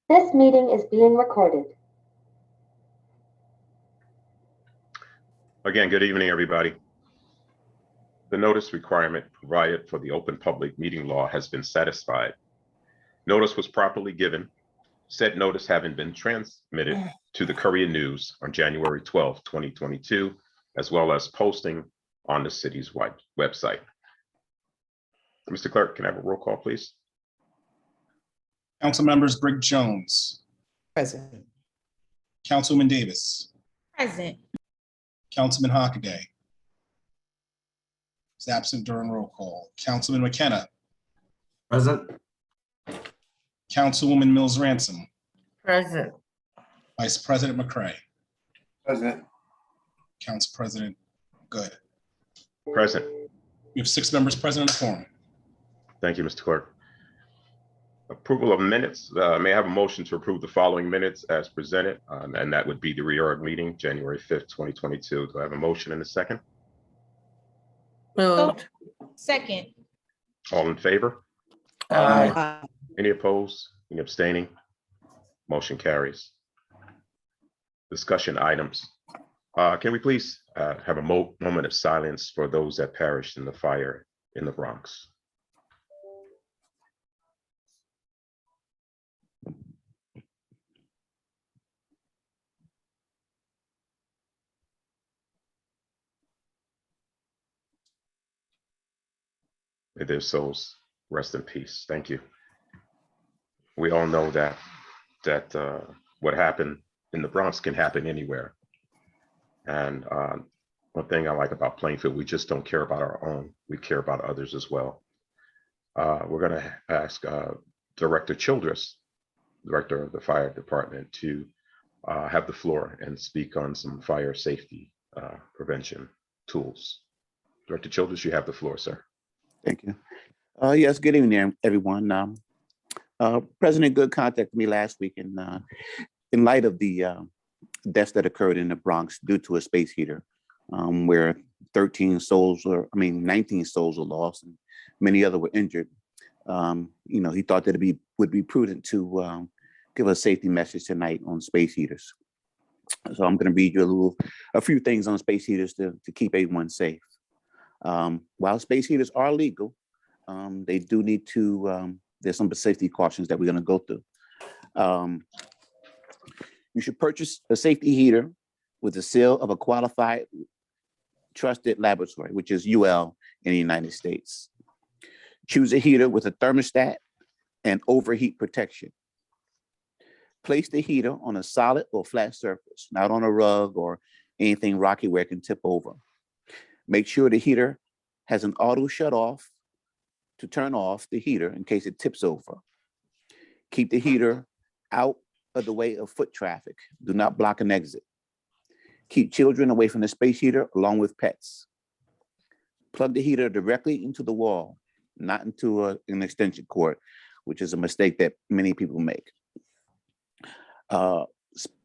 This meeting is being recorded. Again, good evening, everybody. The notice requirement provided for the Open Public Meeting Law has been satisfied. Notice was properly given, said notice having been transmitted to the Courier News on January 12, 2022, as well as posting on the city's website. Mr. Clerk, can I have a roll call, please? Council members Briggs Jones. Present. Councilwoman Davis. Present. Councilman Hockaday is absent during roll call. Councilman McKenna. Present. Councilwoman Mills Ransom. Present. Vice President McCray. Present. Council President Good. Present. We have 6 members present in the forum. Thank you, Mr. Clerk. Approval of minutes. May I have a motion to approve the following minutes as presented, and that would be the reorg meeting, January 5th, 2022. Do I have a motion and a second? Moved. Second. All in favor? Aye. Any opposed? Any abstaining? Motion carries. Discussion items. Can we please have a moment of silence for those that perished in the fire in the Bronx? May their souls rest in peace. Thank you. We all know that what happened in the Bronx can happen anywhere. And one thing I like about Plainfield, we just don't care about our own. We care about others as well. We're going to ask Director Childress, Director of the Fire Department, to have the floor and speak on some fire safety prevention tools. Director Childress, you have the floor, sir. Thank you. Yes, good evening, everyone. President Good contacted me last week in light of the deaths that occurred in the Bronx due to a space heater, where 19 souls were lost and many other were injured. He thought that it would be prudent to give a safety message tonight on space heaters. So I'm going to read you a few things on space heaters to keep everyone safe. While space heaters are legal, they do need to, there's some safety cautions that we're going to go through. You should purchase a safety heater with the seal of a qualified, trusted laboratory, which is UL in the United States. Choose a heater with a thermostat and overheat protection. Place the heater on a solid or flat surface, not on a rug or anything rocky where it can tip over. Make sure the heater has an auto shut off to turn off the heater in case it tips over. Keep the heater out of the way of foot traffic. Do not block an exit. Keep children away from the space heater along with pets. Plug the heater directly into the wall, not into an extension cord, which is a mistake that many people make.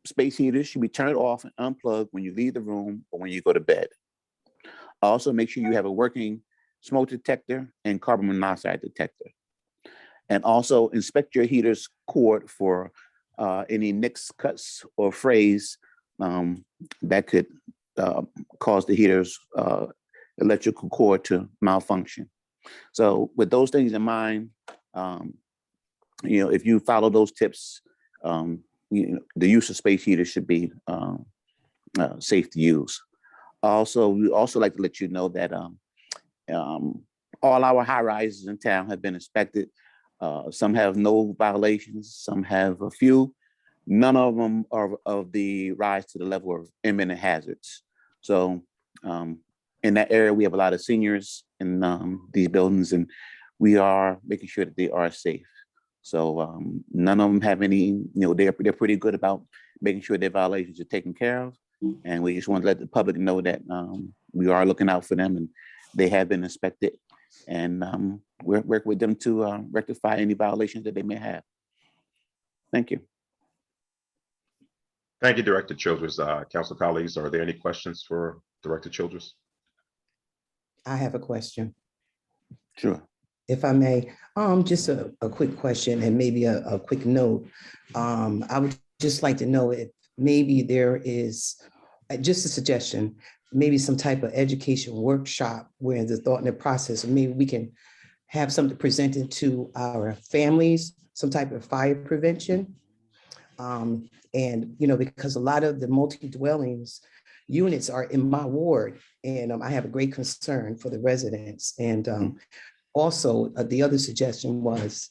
Space heaters should be turned off and unplugged when you leave the room or when you go to bed. Also, make sure you have a working smoke detector and carbon monoxide detector. And also inspect your heater's cord for any nicks, cuts, or frays that could cause the heater's electrical cord to malfunction. So with those things in mind, if you follow those tips, the use of space heaters should be safe to use. Also, we also like to let you know that all our high rises in town have been inspected. Some have no violations, some have a few. None of them are of the rise to the level of imminent hazards. So in that area, we have a lot of seniors in these buildings, and we are making sure that they are safe. So none of them have any, they're pretty good about making sure their violations are taken care of. And we just want to let the public know that we are looking out for them and they have been inspected, and we're working with them to rectify any violations that they may have. Thank you. Thank you, Director Childress. Council colleagues, are there any questions for Director Childress? I have a question. Sure. if I may, just a quick question and maybe a quick note. I would just like to know if maybe there is, just a suggestion, maybe some type of education workshop where the thought and the process, maybe we can have something presented to our families, some type of fire prevention. And, because a lot of the multi-dwellings units are in my ward, and I have a great concern for the residents. And also, the other suggestion was,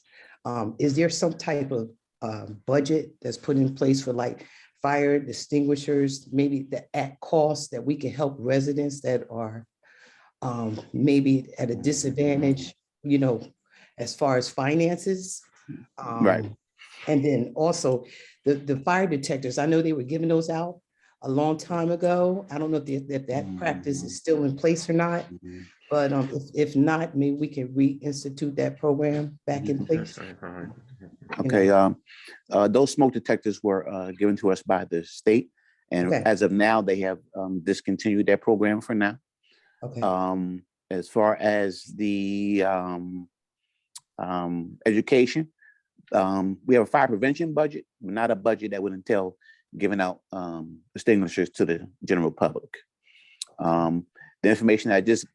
is there some type of budget that's put in place for like fire extinguishers, maybe at cost that we can help residents that are maybe at a disadvantage, as far as finances? Right. And then also the fire detectors, I know they were giving those out a long time ago. I don't know if that practice is still in place or not, but if not, maybe we can reinstitute that program back in place. Okay, those smoke detectors were given to us by the state, and Okay. as of now, they have discontinued that program for now. Okay. As far as the education, we have a fire prevention budget, not a budget that would entail giving out extinguishers to the general public. The information I just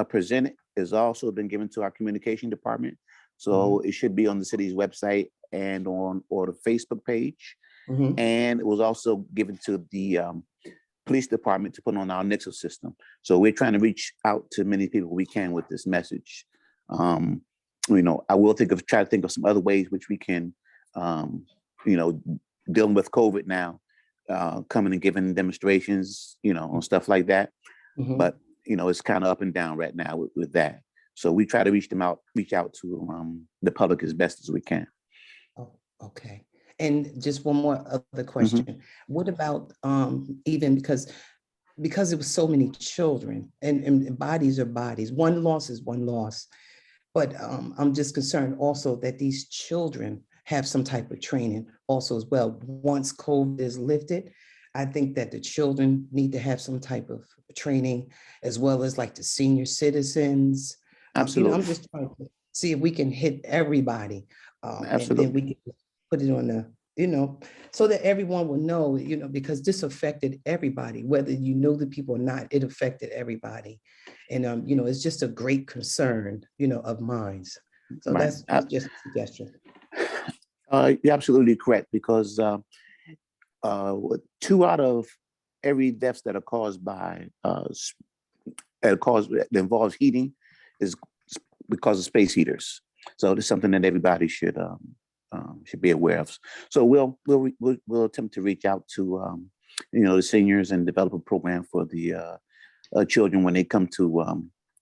presented has also been given to our communication department. So it should be on the city's website and on the Facebook page. And it was also given to the police department to put on our Nixle system. So we're trying to reach out to many people we can with this message. I will try to think of some other ways which we can, dealing with COVID now, coming and giving demonstrations, and stuff like that. But, it's kind of up and down right now with that. So we try to reach out to the public as best as we can. Oh, okay. And just one more other question. What about even because it was so many children and bodies are bodies, one loss is one loss. But I'm just concerned also that these children have some type of training also as well. Once COVID is lifted, I think that the children need to have some type of training, as well as like the senior citizens. Absolutely. I'm just trying to see if we can hit everybody. Absolutely. And then we can put it on the, so that everyone will know, because this affected everybody, whether you know the people or not, it affected everybody. And, it's just a great concern, of mine. So Right. that's just a suggestion. You're absolutely correct, because 2 out of every deaths that are caused by that involves heating is because of space heaters. So it's something that everybody should be aware of. So we'll attempt to reach out to the seniors and develop a program for the children when they come to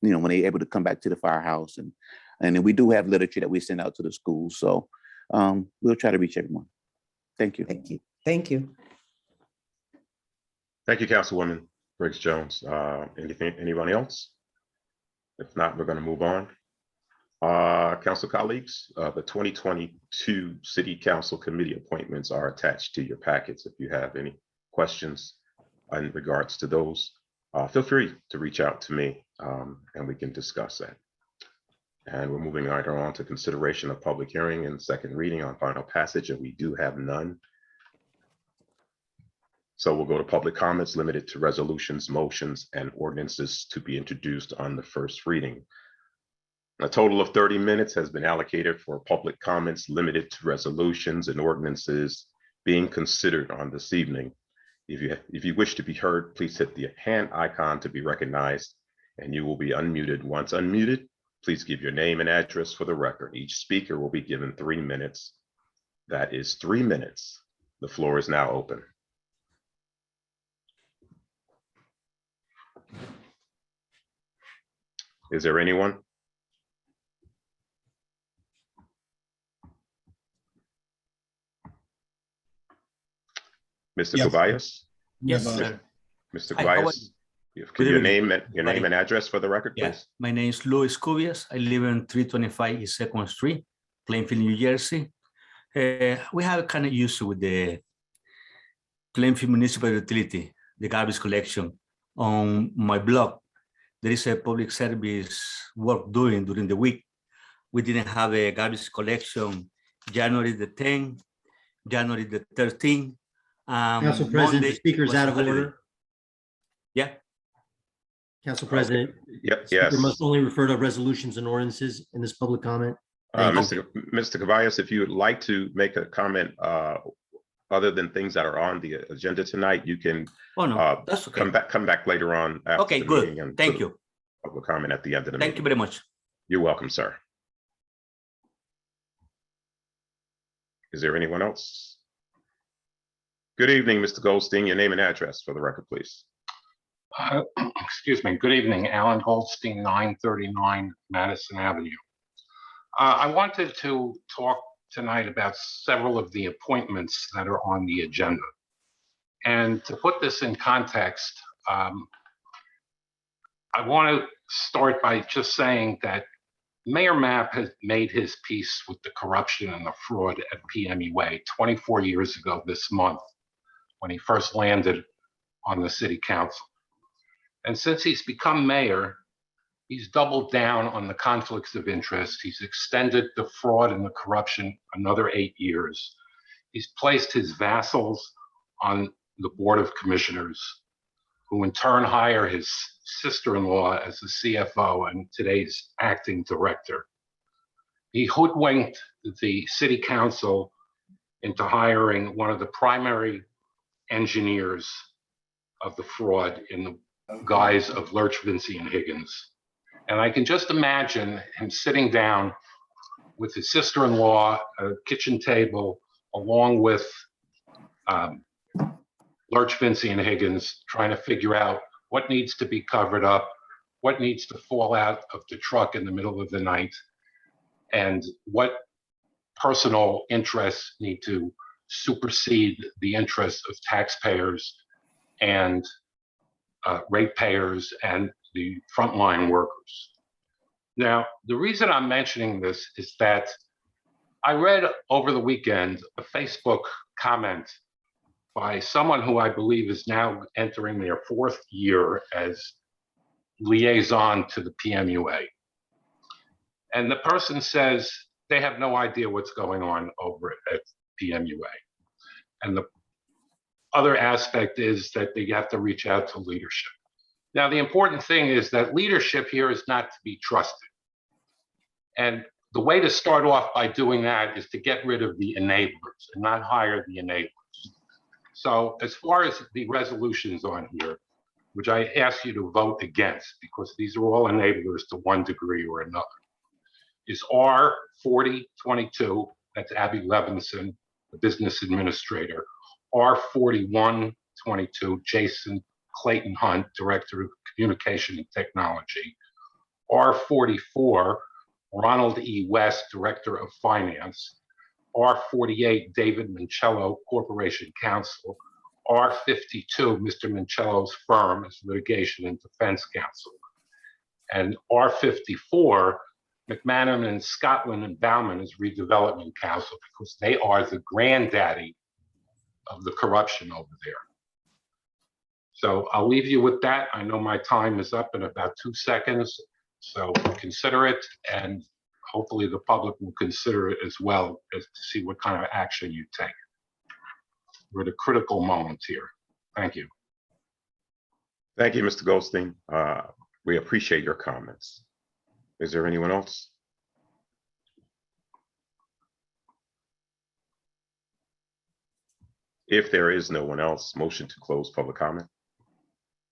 when they're able to come back to the firehouse, and then we do have literature that we send out to the schools. So we'll try to reach everyone. Thank you. Thank you. Thank you. Thank you, Councilwoman Briggs Jones. Anyone else? If not, we're going to move on. Council colleagues, the 2022 City Council Committee appointments are attached to your packets. If you have any questions in regards to those, feel free to reach out to me and we can discuss that. And we're moving right on to consideration of public hearing and second reading on final passage, and we do have none. So we'll go to public comments limited to resolutions, motions, and ordinances to be introduced on the first reading. A total of 30 minutes has been allocated for public comments limited to resolutions and ordinances being considered on this evening. If you wish to be heard, please hit the hand icon to be recognized, and you will be unmuted. Once unmuted, please give your name and address for the record. Each speaker will be given 3 minutes. That is 3 minutes. The floor is now open. Is there anyone? Mr. Kobayas? Yes, sir. Mr. Hi, how are Kobayas, can your name and address for the record, Yeah, please? my name is Luis Cubias. I live in 325 East 2nd Street, Plainfield, New Jersey. We have kind of issue with the Plainfield Municipal Utility, the garbage collection. On my block, there is a public service work doing during the week. We didn't have a garbage collection January the 10th, January the 13th. Council President, Monday the speaker is was a out of holiday. order. Yeah, Council President, Yep, speaker yes. must only refer to resolutions and ordinances in this public comment. Thank you. Mr. Caballos, if you would like to make a comment other than things that are on the agenda tonight, you can oh no, that's okay. come back later on after Okay, the good. meeting and Thank put you. public comment at the end of the Thank you meeting. very much. You're welcome, sir. Is there anyone else? Good evening, Mr. Goldstein. Your name and address for the record, please. Excuse me. Good evening, Alan Goldstein, 939 Madison Avenue. I wanted to talk tonight about several of the appointments that are on the agenda. And to put this in context, I want to start by just saying that Mayor Mapp has made his peace with the corruption and the fraud at PMUA 24 years ago this month when he first landed on the city council. And since he's become mayor, he's doubled down on the conflicts of interest. He's extended the fraud and the corruption another 8 years. He's placed his vassals on the board of commissioners, who in turn hire his sister-in-law as the CFO and today's acting director. He hoodwinked the city council into hiring one of the primary engineers of the fraud in the guise of Lurch, Vinci, and Higgins. And I can just imagine him sitting down with his sister-in-law at a kitchen table, along with Lurch, Vinci, and Higgins, trying to figure out what needs to be covered up, what needs to fall out of the truck in the middle of the night, and what personal interests need to supersede the interests of taxpayers and ratepayers and the frontline workers. Now, the reason I'm mentioning this is that I read over the weekend a Facebook comment by someone who I believe is now entering their 4th year as liaison to the PMUA. And the person says they have no idea what's going on over at PMUA. And the other aspect is that they have to reach out to leadership. Now, the important thing is that leadership here is not to be trusted. And the way to start off by doing that is to get rid of the enablers and not hire the enablers. So as far as the resolutions on here, which I ask you to vote against, because these are all enablers to one degree or another, is R4022, that's Abby Levinson, the business administrator, R4122, Jason Clayton Hunt, Director of Communication and Technology, R44, Ronald E. West, Director of Finance, R48, David Mancello, Corporation Counsel, R52, Mr. Mancello's firm is Litigation and Defense Counsel, and R54, McManaman and Scotland and Bauman is Redevelopment Counsel, because they are the granddaddy of the corruption over there. So I'll leave you with that. I know my time is up in about 2 seconds, so consider it, and hopefully the public will consider it as well, as to see what kind of action you take. We're at a critical moment here. Thank you. Thank you, Mr. Goldstein. We appreciate your comments. Is there anyone else? If there is no one else, motion to close public comment.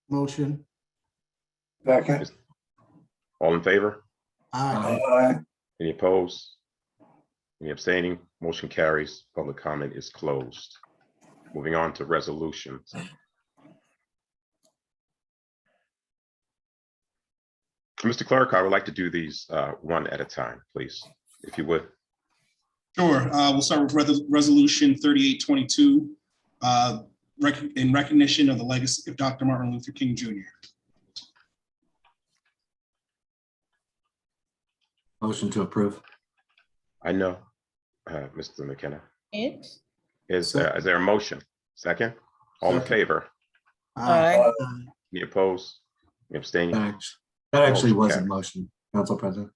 Motion. Second. All in favor? Aye. Any opposed? Any abstaining? Motion carries. Public comment is closed. Moving on to resolutions. Mr. Clerk, I would like to do these one at a time, please, if you would. Sure. We'll start with resolution 3822, in recognition of the legacy of Dr. Martin Luther King Jr. Motion to approve. I know, Mr. McKenna. It. Is there a motion? Second? All in Second. favor? Aye. Any opposed? Any abstaining? That actually Motion was a carries. motion, Council President.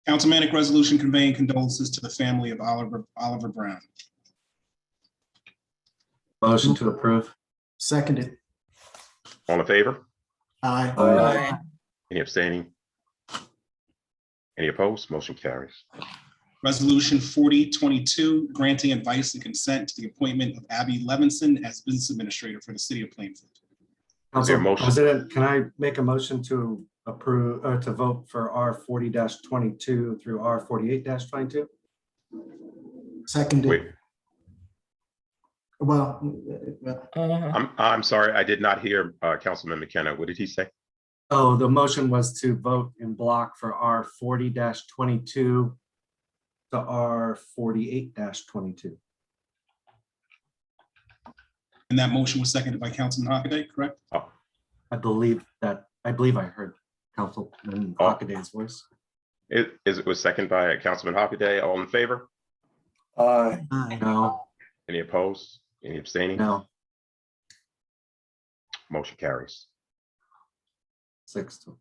Councilmanic resolution conveying condolences to the family of Oliver Brown. Motion to approve. Seconded. All in favor? Aye. Aye. Any abstaining? Any opposed? Motion carries. Resolution 4022, granting advice and consent to the appointment of Abby Levinson as business administrator for the city of Plainfield. Is there a Council motion? President, can I make a motion to approve, or to vote for R 40-22 through R 48-22? Seconded. Wait, Well, I'm sorry, I did not hear Councilman McKenna. What did he say? Oh, the motion was to vote in block for R 40-22 to R 48-22. And that motion was seconded by Councilman Hockaday, correct? I believe I heard Councilman Hockaday's voice. It was seconded by Councilman Hockaday. All in favor? aye. No, Any opposed? Any abstaining? no, Motion carries. 6-1.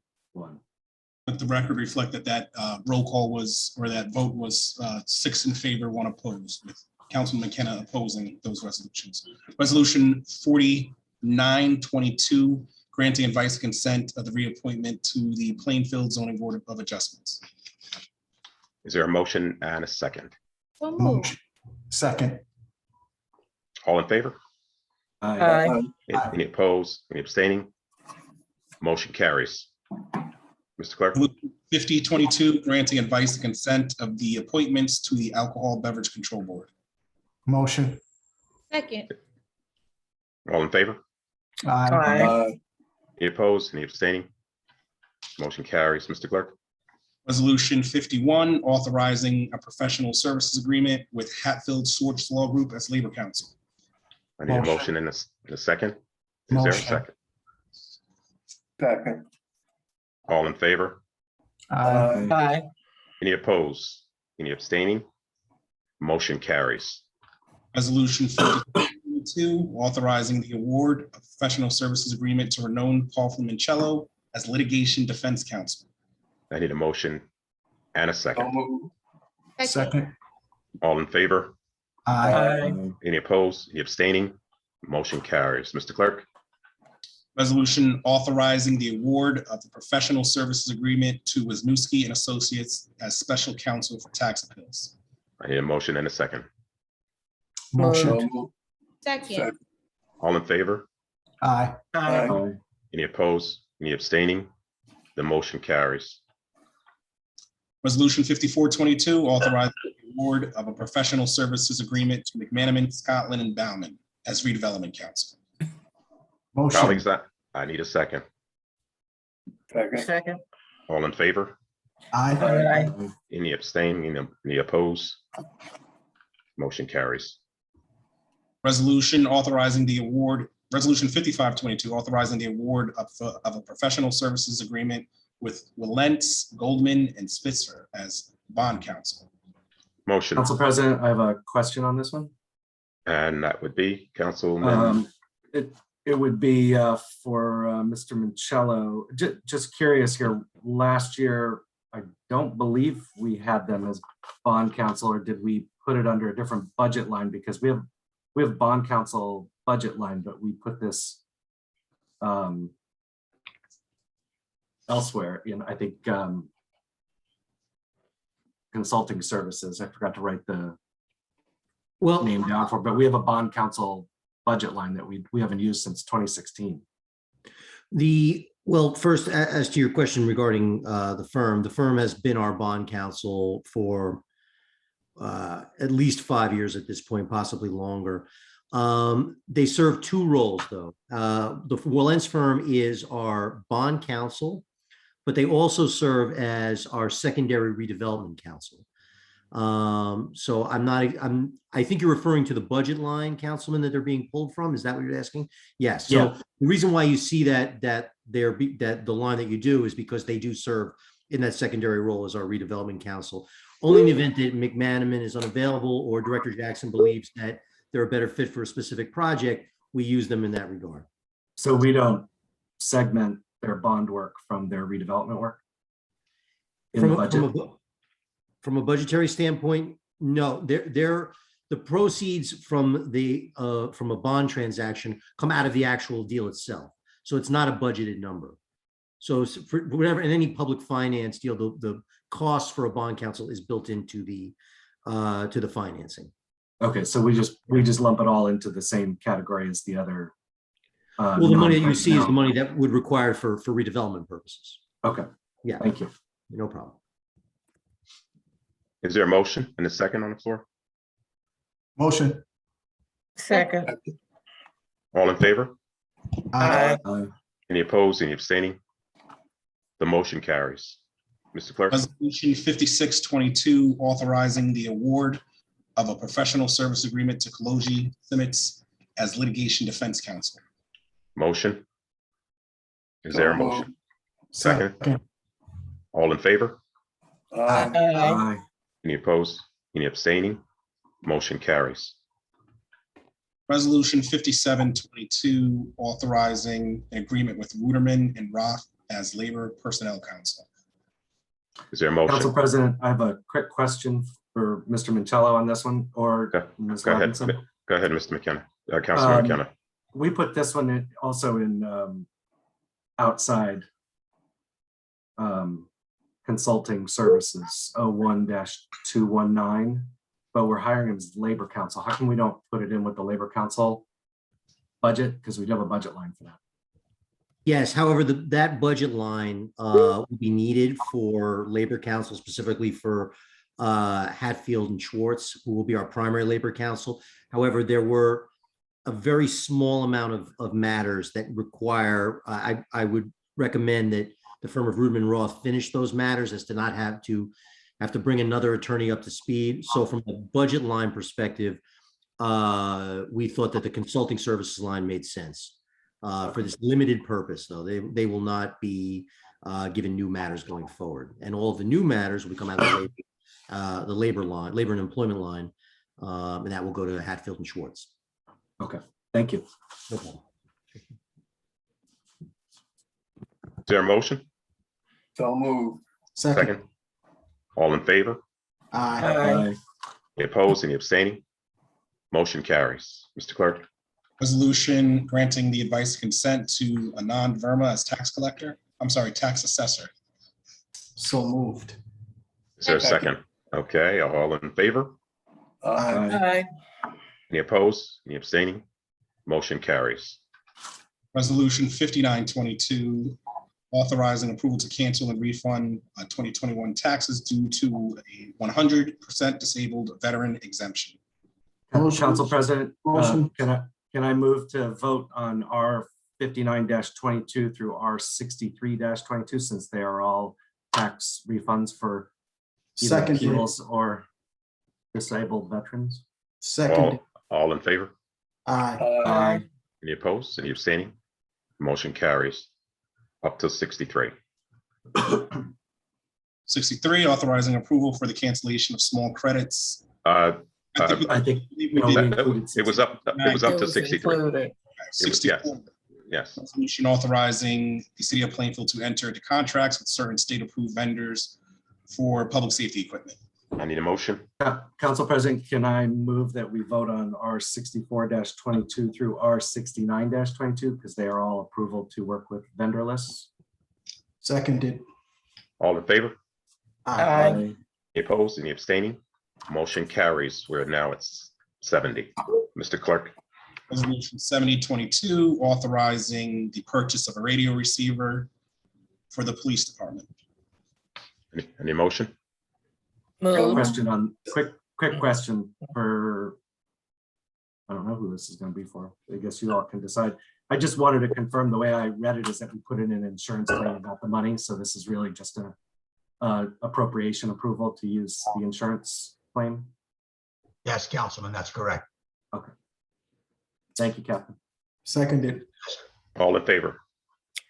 Let the record reflect that that roll call was, or that vote was 6 in favor, 1 opposed, with Councilman McKenna opposing those resolutions. Resolution 4922, granting advice and consent of the reappointment to the Plainfield Zoning Board of Adjustments. Is there a motion and a second? So moved. Motion. Second. All in favor? Aye. Any opposed? Any abstaining? Motion carries. Mr. Clerk? 5022, granting advice and consent of the appointments to the Alcohol Beverage Control Board. Motion. Second. All in favor? Aye. Any opposed? Any abstaining? Motion carries. Mr. Clerk? Resolution 51, authorizing a professional services agreement with Hatfield Swartz Law Group as Labor Counsel. I need a Motion. motion and a second. Is there a Motion. second? Second. All in favor? Aye. Aye. Any opposed? Any abstaining? Motion carries. Resolution 52, authorizing the award of professional services agreement to Renown Kaufman Mancello as litigation defense counsel. I need a motion and a second. Second. All in favor? Aye. Any opposed? Any abstaining? Motion carries. Mr. Clerk? Resolution authorizing the award of the professional services agreement to Wisniewski and Associates as special counsel for tax appeals. I need a motion and a second. Motion. Second. All in favor? Aye. Aye. Any opposed? Any abstaining? The motion carries. Resolution 5422, authorizing the award of a professional services agreement to McManaman, Scotland, and Bauman as redevelopment counsel. Motion. Colleagues, I need a second. Second. All in favor? Aye. Any abstaining? Any opposed? Motion carries. Resolution authorizing the award, Resolution 5522, authorizing the award of a professional services agreement with Willents, Goldman, and Spitzer as bond counsel. Motion, Council President, I have a question on this one. and that would be Councilman. It would be for Mr. Mancello. Just curious here, last year, I don't believe we had them as bond counsel, or did we put it under a different budget line? Because we have bond counsel budget line, but we put this elsewhere in, I think, consulting services. I forgot to write the name down for, but we have a bond counsel budget line that we haven't used since 2016. Well, first, as to your question regarding the firm has been our bond counsel for at least 5 years at this point, possibly longer. They serve two roles, though. The Willents firm is our bond counsel, but they also serve as our secondary redevelopment counsel. So I think you're referring to the budget line, Councilman, that they're being pulled from. Is that what you're asking? Yes. So Yeah. the reason why you see that the line that you do is because they do serve in that secondary role as our redevelopment counsel. Only in the event that McManaman is unavailable or Director Jackson believes that they're a better fit for a specific project, we use them in that regard. So we don't segment their bond work from their redevelopment work? in the budget? From a budgetary standpoint, no, the proceeds from a bond transaction come out of the actual deal itself. So it's not a budgeted number. So for whatever, in any public finance deal, the cost for a bond counsel is built into the financing. Okay, so we just lump it all into the same category as the other. Well, the money that you see is the non-personnel. money that would require for redevelopment purposes. Okay, Yeah, thank you. no problem. Is there a motion and a second on the floor? Motion. Second. All in favor? Aye. Any opposed, any abstaining? The motion carries. Mr. Clerk, Resolution 5622, authorizing the award of a professional service agreement to Kaloji Simmons as litigation defense counsel. motion? Is there a motion? Second? All in favor? Aye. Aye. Any opposed, any abstaining? Motion carries. Resolution 5722, authorizing an agreement with Ruderman and Roth as labor personnel counsel. Is there a Council motion? President, I have a quick question for Mr. Mancello on this one, or Okay, Ms. Go ahead, Robinson. go ahead, Mr. McKenna, Councilman McKenna. We put this one also in outside consulting services 01-219, but we're hiring him as labor counsel. How come we don't put it in with the labor counsel budget? Because we do have a budget line for that. Yes, however, that budget line will be needed for labor counsel, specifically for Hatfield and Schwartz, who will be our primary labor counsel. However, there were a very small amount of matters that require, I would recommend that the firm of Ruderman Roth finish those matters as to not have to bring another attorney up to speed. So from a budget line perspective, we thought that the consulting services line made sense. For this limited purpose, though, they will not be given new matters going forward, and all of the new matters will come out of the labor line, labor and employment line, and that will go to Hatfield and Schwartz. Okay, thank you. No problem. Is there a motion? So move. Second? All in favor? Aye. Any opposed, any abstaining? Motion carries. Mr. Clerk, Resolution granting the advice consent to Anand Verma as tax assessor. So moved. is there a second? Okay, all in favor? Aye. Any opposed, any abstaining? Motion carries. Resolution 5922, authorizing approval to cancel and refund 2021 taxes due to a 100% disabled veteran exemption. Motion. Council President, Motion. can I move to vote on R 59-22 through R 63-22, since they are all tax refunds for either Second. appeals or disabled veterans? Second. All in favor? Aye. Any opposed, any abstaining? Motion carries. Up to 63. 63, authorizing approval for the cancellation of small credits. Uh, I think We no, did- we included It was up to 63. It was, 64. yes. Resolution authorizing the city of Plainfield to enter into contracts with certain state-approved vendors for public safety equipment. I need a motion. Council President, can I move that we vote on R 64-22 through R 69-22, because they are all approval to work with vendor lists? Seconded. All in favor? Aye. Any opposed, any abstaining? Motion carries. We're now at 70. Mr. Clerk, Resolution 7022, authorizing the purchase of a radio receiver for the police department. any motion? Quick question for, I don't know who this is going to be for. I guess you all can decide. I just wanted to confirm, the way I read it is that we put in an insurance claim about the money. So this is really just a appropriation approval to use the insurance claim. Yes, Councilman, that's correct. Okay. Thank you, Captain. Seconded. All in favor?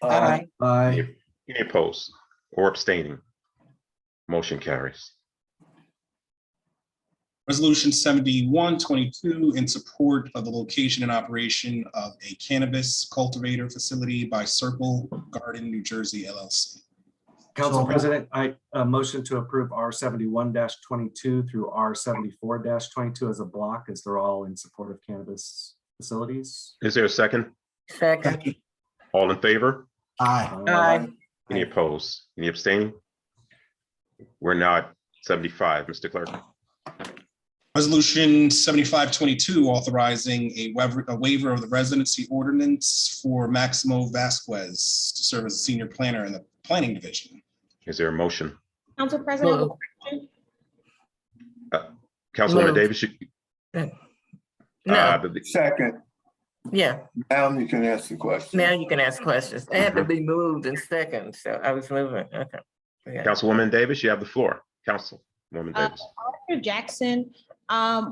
Aye. Aye. Any opposed or abstaining? Motion carries. Resolution 7122, in support of the location and operation of a cannabis cultivator facility by Circle Garden, New Jersey LLC. Council So- President, I motion to approve R71-22 through R74-22 as a block, as they're all in support of cannabis facilities. Is there a second? Second. All in favor? Aye. Aye. Any opposed? Any abstaining? We're now at 75, Mr. Clerk. Resolution 7522, authorizing a waiver of the residency ordinance for Maximo Vasquez to serve as a senior planner in the planning division. Is there a motion? Council President, I have a Move. question. Councilwoman Move. Davis, No, Second, yeah, now you can ask the question. now you can ask questions. It had to be moved in second, so I was moving, okay. Yeah. Councilwoman Davis, you have the floor. Councilwoman Davis. Auditor Jackson,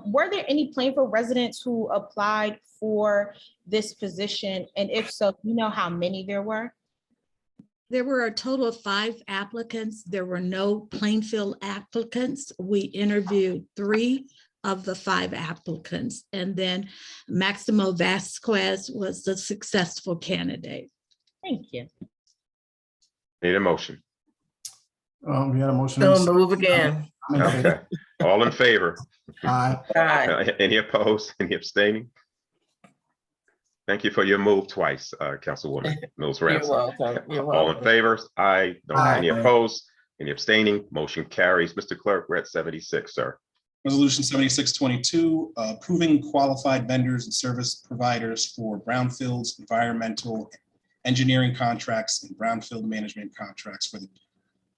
were there any Plainfield residents who applied for this position? And if so, you know how many there were? There were a total of 5 applicants. There were no Plainfield applicants. We interviewed 3 of the 5 applicants, and then Maximo Vasquez was the successful candidate. Thank you. Need a motion? We had a motion. So move again. Okay. All in favor? Aye. Aye. Any opposed? Any abstaining? Thank you for your move twice, Councilwoman Mills You're Ransom. welcome. You're All in welcome. favor? Aye. No, Aye. any opposed? Any abstaining? Motion carries. Mr. Clerk, we're at 76, sir. Resolution 7622, approving qualified vendors and service providers for brownfields, environmental engineering contracts, and brownfield management contracts for the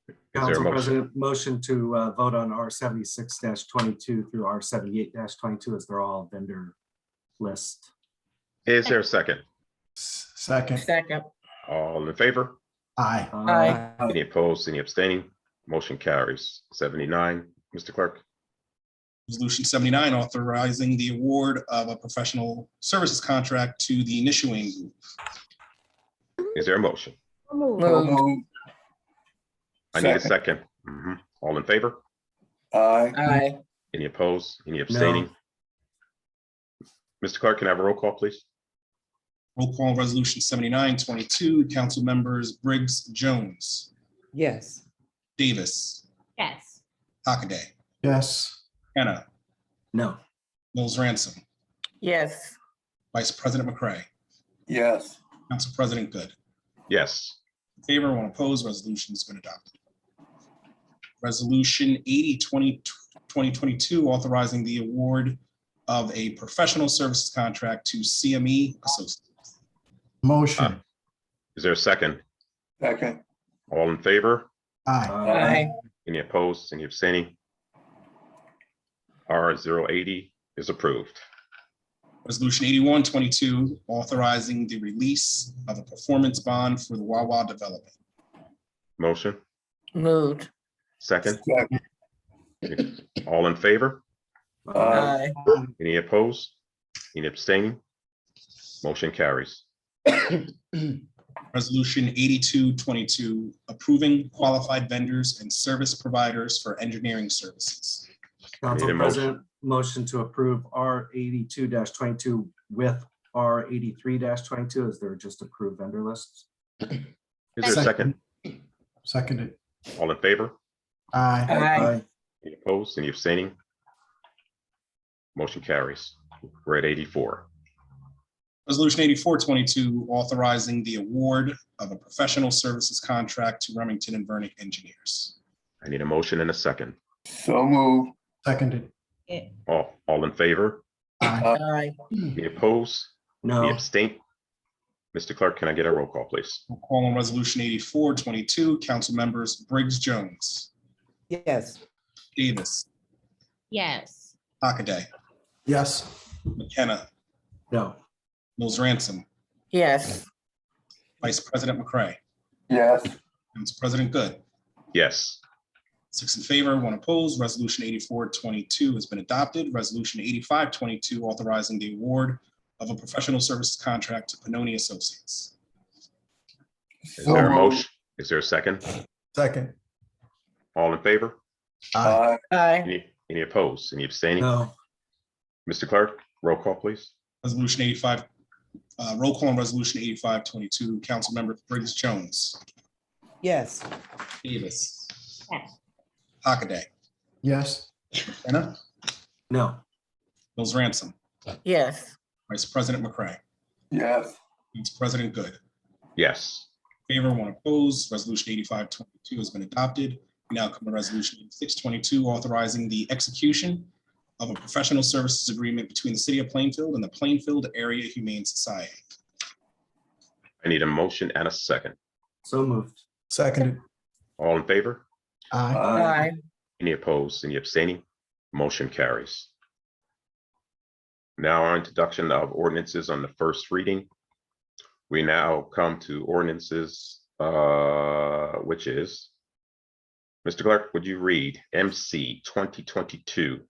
Is there a Council motion? President, motion to vote on R76-22 through R78-22 as they're all vendor list. Is there a second? Second. Second. All in favor? Aye. Aye. Any opposed? Any abstaining? Motion carries. 79, Mr. Clerk. Resolution 79, authorizing the award of a professional services contract to the Nishuane Group. Is there a motion? Move. Move. I need a Second. second. All in favor? Aye. Aye. Any opposed? Any abstaining? Mr. Clerk, can I have a roll call, please? Roll call on Resolution 7922, council members Briggs Jones, Yes. Davis, Yes. Hockaday, Yes. Hannah, No. Mills Ransom, Yes. Vice President McCray, Yes. Council President Good. Yes. In favor, one opposed, resolution has been adopted. Resolution 80-2022, authorizing the award of a professional services contract to CME Associates. Motion. Is there a second? Second. All in favor? Aye. Aye. Any opposed? Any abstaining? R080 is approved. Resolution 81-22, authorizing the release of a performance bond for the Wawa development. Motion, Moved. second. Second. All in favor? Aye. Aye. Any opposed? Any abstaining? Motion carries. Resolution 82-22, approving qualified vendors and service providers for engineering services. Council Need a motion. President, motion to approve R82-22 with R83-22 as they're just approved vendor lists. Is there a second? Seconded. All in favor? Aye. Aye. Any opposed? Any abstaining? Motion carries. We're at 84. Resolution 84-22, authorizing the award of a professional services contract to Remington and Vernick Engineers. I need a motion and a second. So move. Seconded. All in favor? Aye. Aye. Any opposed? Any No. abstain? Mr. Clerk, can I get a roll call, please? We'll call on Resolution 84-22, council members Briggs Jones, Yes. Davis, Yes. Hockaday, Yes. McKenna, No. Mills Ransom, Yes. Vice President McCray, Yes. Council President Good. Yes. 6 in favor, 1 opposed. Resolution 84-22 has been adopted. Resolution 85-22, authorizing the award of a professional services contract to Panoni Associates. Is So there a moved. motion? Is there a second? Second. All in favor? Aye. Aye. Aye. Any opposed? Any abstaining? No. Mr. Clerk, roll call, please. Resolution 85, roll call on Resolution 85-22, council member Briggs Jones, Yes. Davis, Yes. Hockaday, Yes. Anna, No. Mills Ransom, Yes. Vice President McCray, Yes. Vice President Good. Yes. Favor, one opposed. Resolution 8522 has been adopted. We now come to resolution 8622, authorizing the execution of a professional services agreement between the city of Plainfield and the Plainfield Area Humane Society. I need a motion and a second. So moved. Seconded. All in favor? Aye. Aye. Any opposed? Any abstaining? Motion carries. Now our introduction of ordinances on the first reading. We now come to ordinances, which is, Mr. Clerk, would you read MC 2022-1?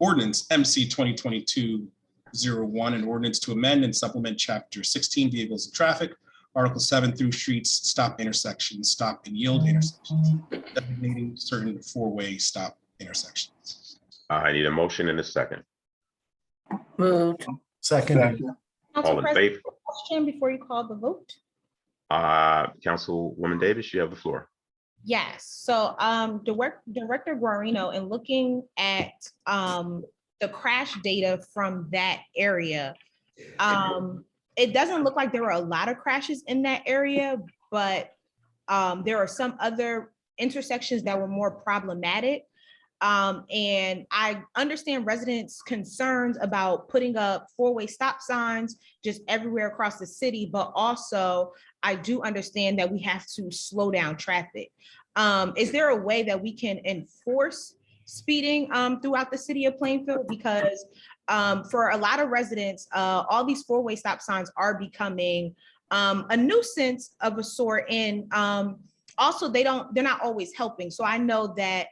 Ordinance MC 2022-01, an ordinance to amend and supplement Chapter 16, Vehicles and Traffic, Article 7 through streets, stop intersections, stop and yield intersections, designating certain four-way stop intersections. I need a motion and a second. Moved. Seconded. Council All in President, favor? question before you call the vote? Councilwoman Davis, you have the floor. Yes, so Director Guarino, in looking at the crash data from that area, it doesn't look like there were a lot of crashes in that area, but there are some other intersections that were more problematic. And I understand residents' concerns about putting up four-way stop signs just everywhere across the city, but also I do understand that we have to slow down traffic. Is there a way that we can enforce speeding throughout the city of Plainfield? Because for a lot of residents, all these four-way stop signs are becoming a nuisance of a sort, and also they're not always helping. So I know that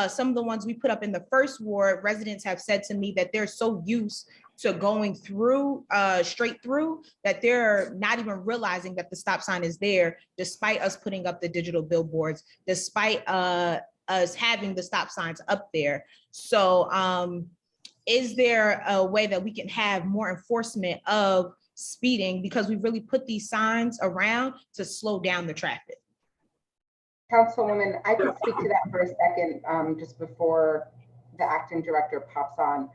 some of the ones we put up in the first ward, residents have said to me that they're so used to going through, straight through, that they're not even realizing that the stop sign is there, despite us putting up the digital billboards, despite us having the stop signs up there. So is there a way that we can have more enforcement of speeding, because we really put these signs around to slow down the traffic? Councilwoman, I can speak to that for a second, just before the acting director pops on.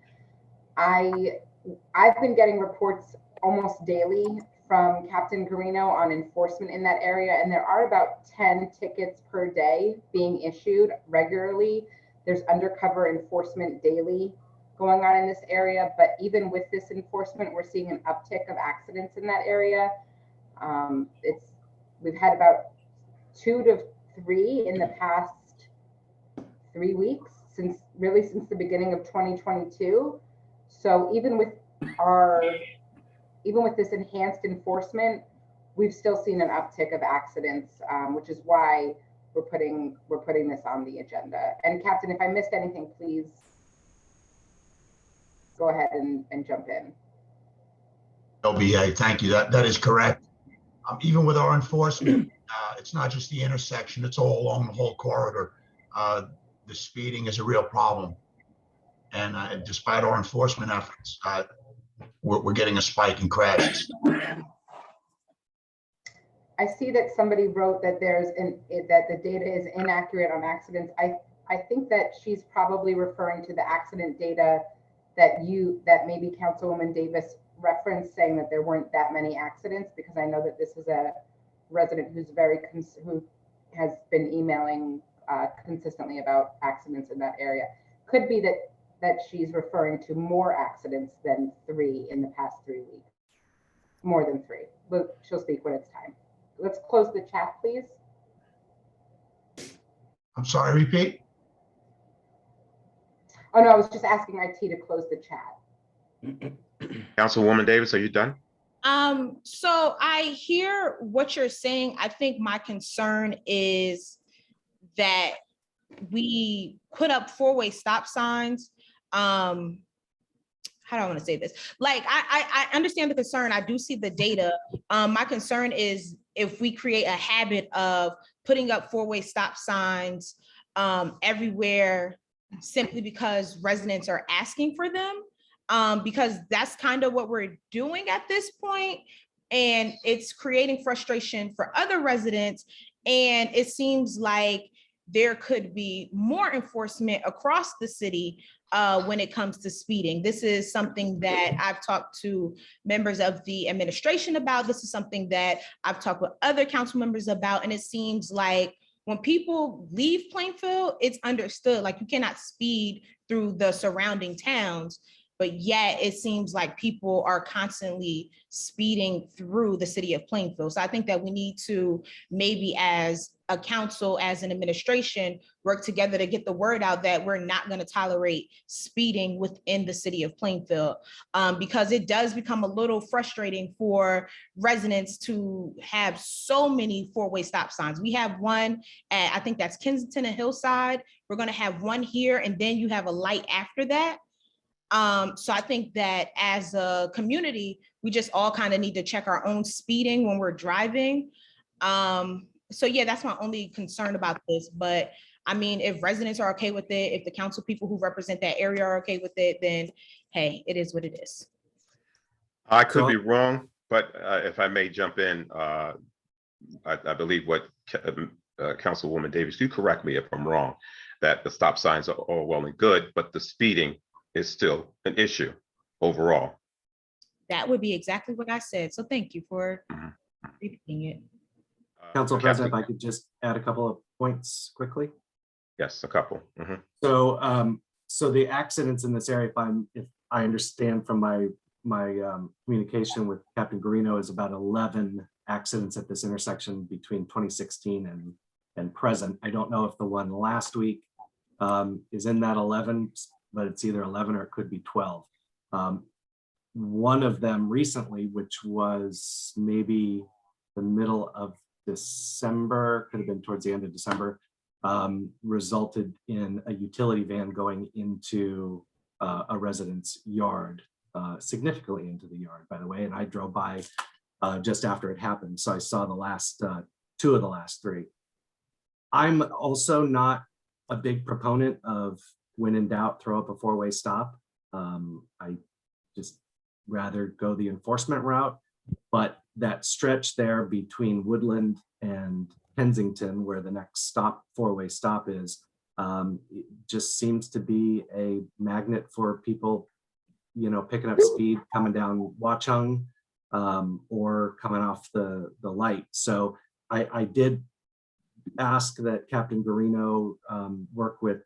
I've been getting reports almost daily from Captain Guarino on enforcement in that area, and there are about 10 tickets per day being issued regularly. There's undercover enforcement daily going on in this area, but even with this enforcement, we're seeing an uptick of accidents in that area. We've had about 2 to 3 in the past 3 weeks, since the beginning of 2022. So even with this enhanced enforcement, we've still seen an uptick of accidents, which is why we're putting this on the agenda. And Captain, if I missed anything, please go ahead and jump in. LBA, thank you. That is correct. Even with our enforcement, it's not just the intersection, it's all along the whole corridor. The speeding is a real problem. And despite our enforcement efforts, we're getting a spike in crashes. I see that somebody wrote that that the data is inaccurate on accidents. I think that she's probably referring to the accident data that maybe Councilwoman Davis referenced, saying that there weren't that many accidents, because I know that this is a resident who has been emailing consistently about accidents in that area. Could be that she's referring to more accidents than 3 in the past 3 weeks. More than 3, but she'll speak when it's time. Let's close the chat, please. I'm sorry, repeat. Oh no, I was just asking IT to close the chat. Councilwoman Davis, are you done? So I hear what you're saying. I think my concern is that we put up four-way stop signs. How do I want to say this? Like, I understand the concern. I do see the data. My concern is if we create a habit of putting up four-way stop signs everywhere simply because residents are asking for them. because that's kind of what we're doing at this point, and it's creating frustration for other residents. And it seems like there could be more enforcement across the city when it comes to speeding. This is something that I've talked to members of the administration about. This is something that I've talked with other council members about. And it seems like when people leave Plainfield, it's understood, like you cannot speed through the surrounding towns, but yet it seems like people are constantly speeding through the city of Plainfield. So I think that we need to maybe as a council, as an administration, work together to get the word out that we're not going to tolerate speeding within the city of Plainfield, because it does become a little frustrating for residents to have so many four-way stop signs. We have one at, I think that's Kensington and Hillside. We're going to have one here, and then you have a light after that. So I think that as a community, we just all kind of need to check our own speeding when we're driving. So yeah, that's my only concern about this. But I mean, if residents are okay with it, if the council people who represent that area are okay with it, then hey, it is what it is. I could be wrong, but if I may jump in, I believe what Councilwoman Davis, you correct me if I'm wrong, that the stop signs are all well and good, but the speeding is still an issue overall. That would be exactly what I said. So thank you for repeating it. Council President, if I could just add a couple of points quickly. Yes, a couple. So, so the accidents in this area, if I understand from my communication with Captain Guarino, is about 11 accidents at this intersection between 2016 and present. I don't know if the one last week is in that 11, but it's either 11 or it could be 12. One of them recently, which was maybe the middle of December, could have been towards the end of December, resulted in a utility van going into a resident's yard, significantly into the yard, by the way. And I drove by just after it happened. So I saw the last two of the last three. I'm also not a big proponent of when in doubt, throw up a four-way stop. I just rather go the enforcement route, but that stretch there between Woodland and Kensington, where the next four-way stop is, it just seems to be a magnet for people, you know, picking up speed, coming down Watchung, or coming off the light. So I did ask that Captain Guarino work with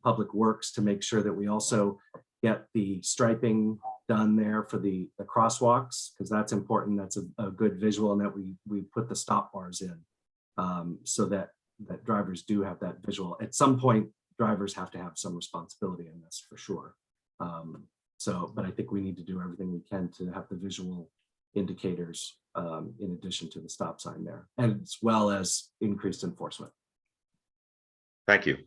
Public Works to make sure that we also get the striping done there for the crosswalks, because that's important. That's a good visual, and that we put the stop bars in so that drivers do have that visual. At some point, drivers have to have some responsibility in this for sure. But I think we need to do everything we can to have the visual indicators in addition to the stop sign there, and as well as increased enforcement. Thank you,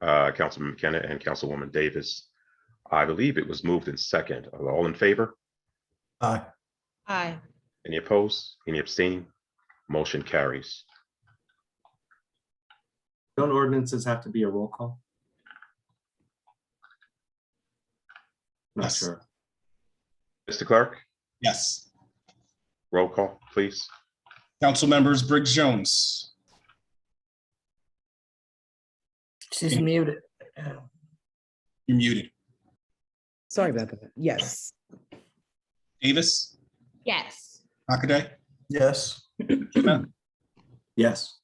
Councilman McKenna and Councilwoman Davis. I believe it was moved in second. Are all in favor? Aye. Aye. Any opposed? Any abstain? Motion carries. Don't ordinances have to be a roll call? Not Yes. sure. Mr. Clerk, Yes. roll call, please. Council members Briggs Jones, She's muted. you're muted. Sorry about that. Yes. Davis, Yes. Hockaday, Yes. Yes.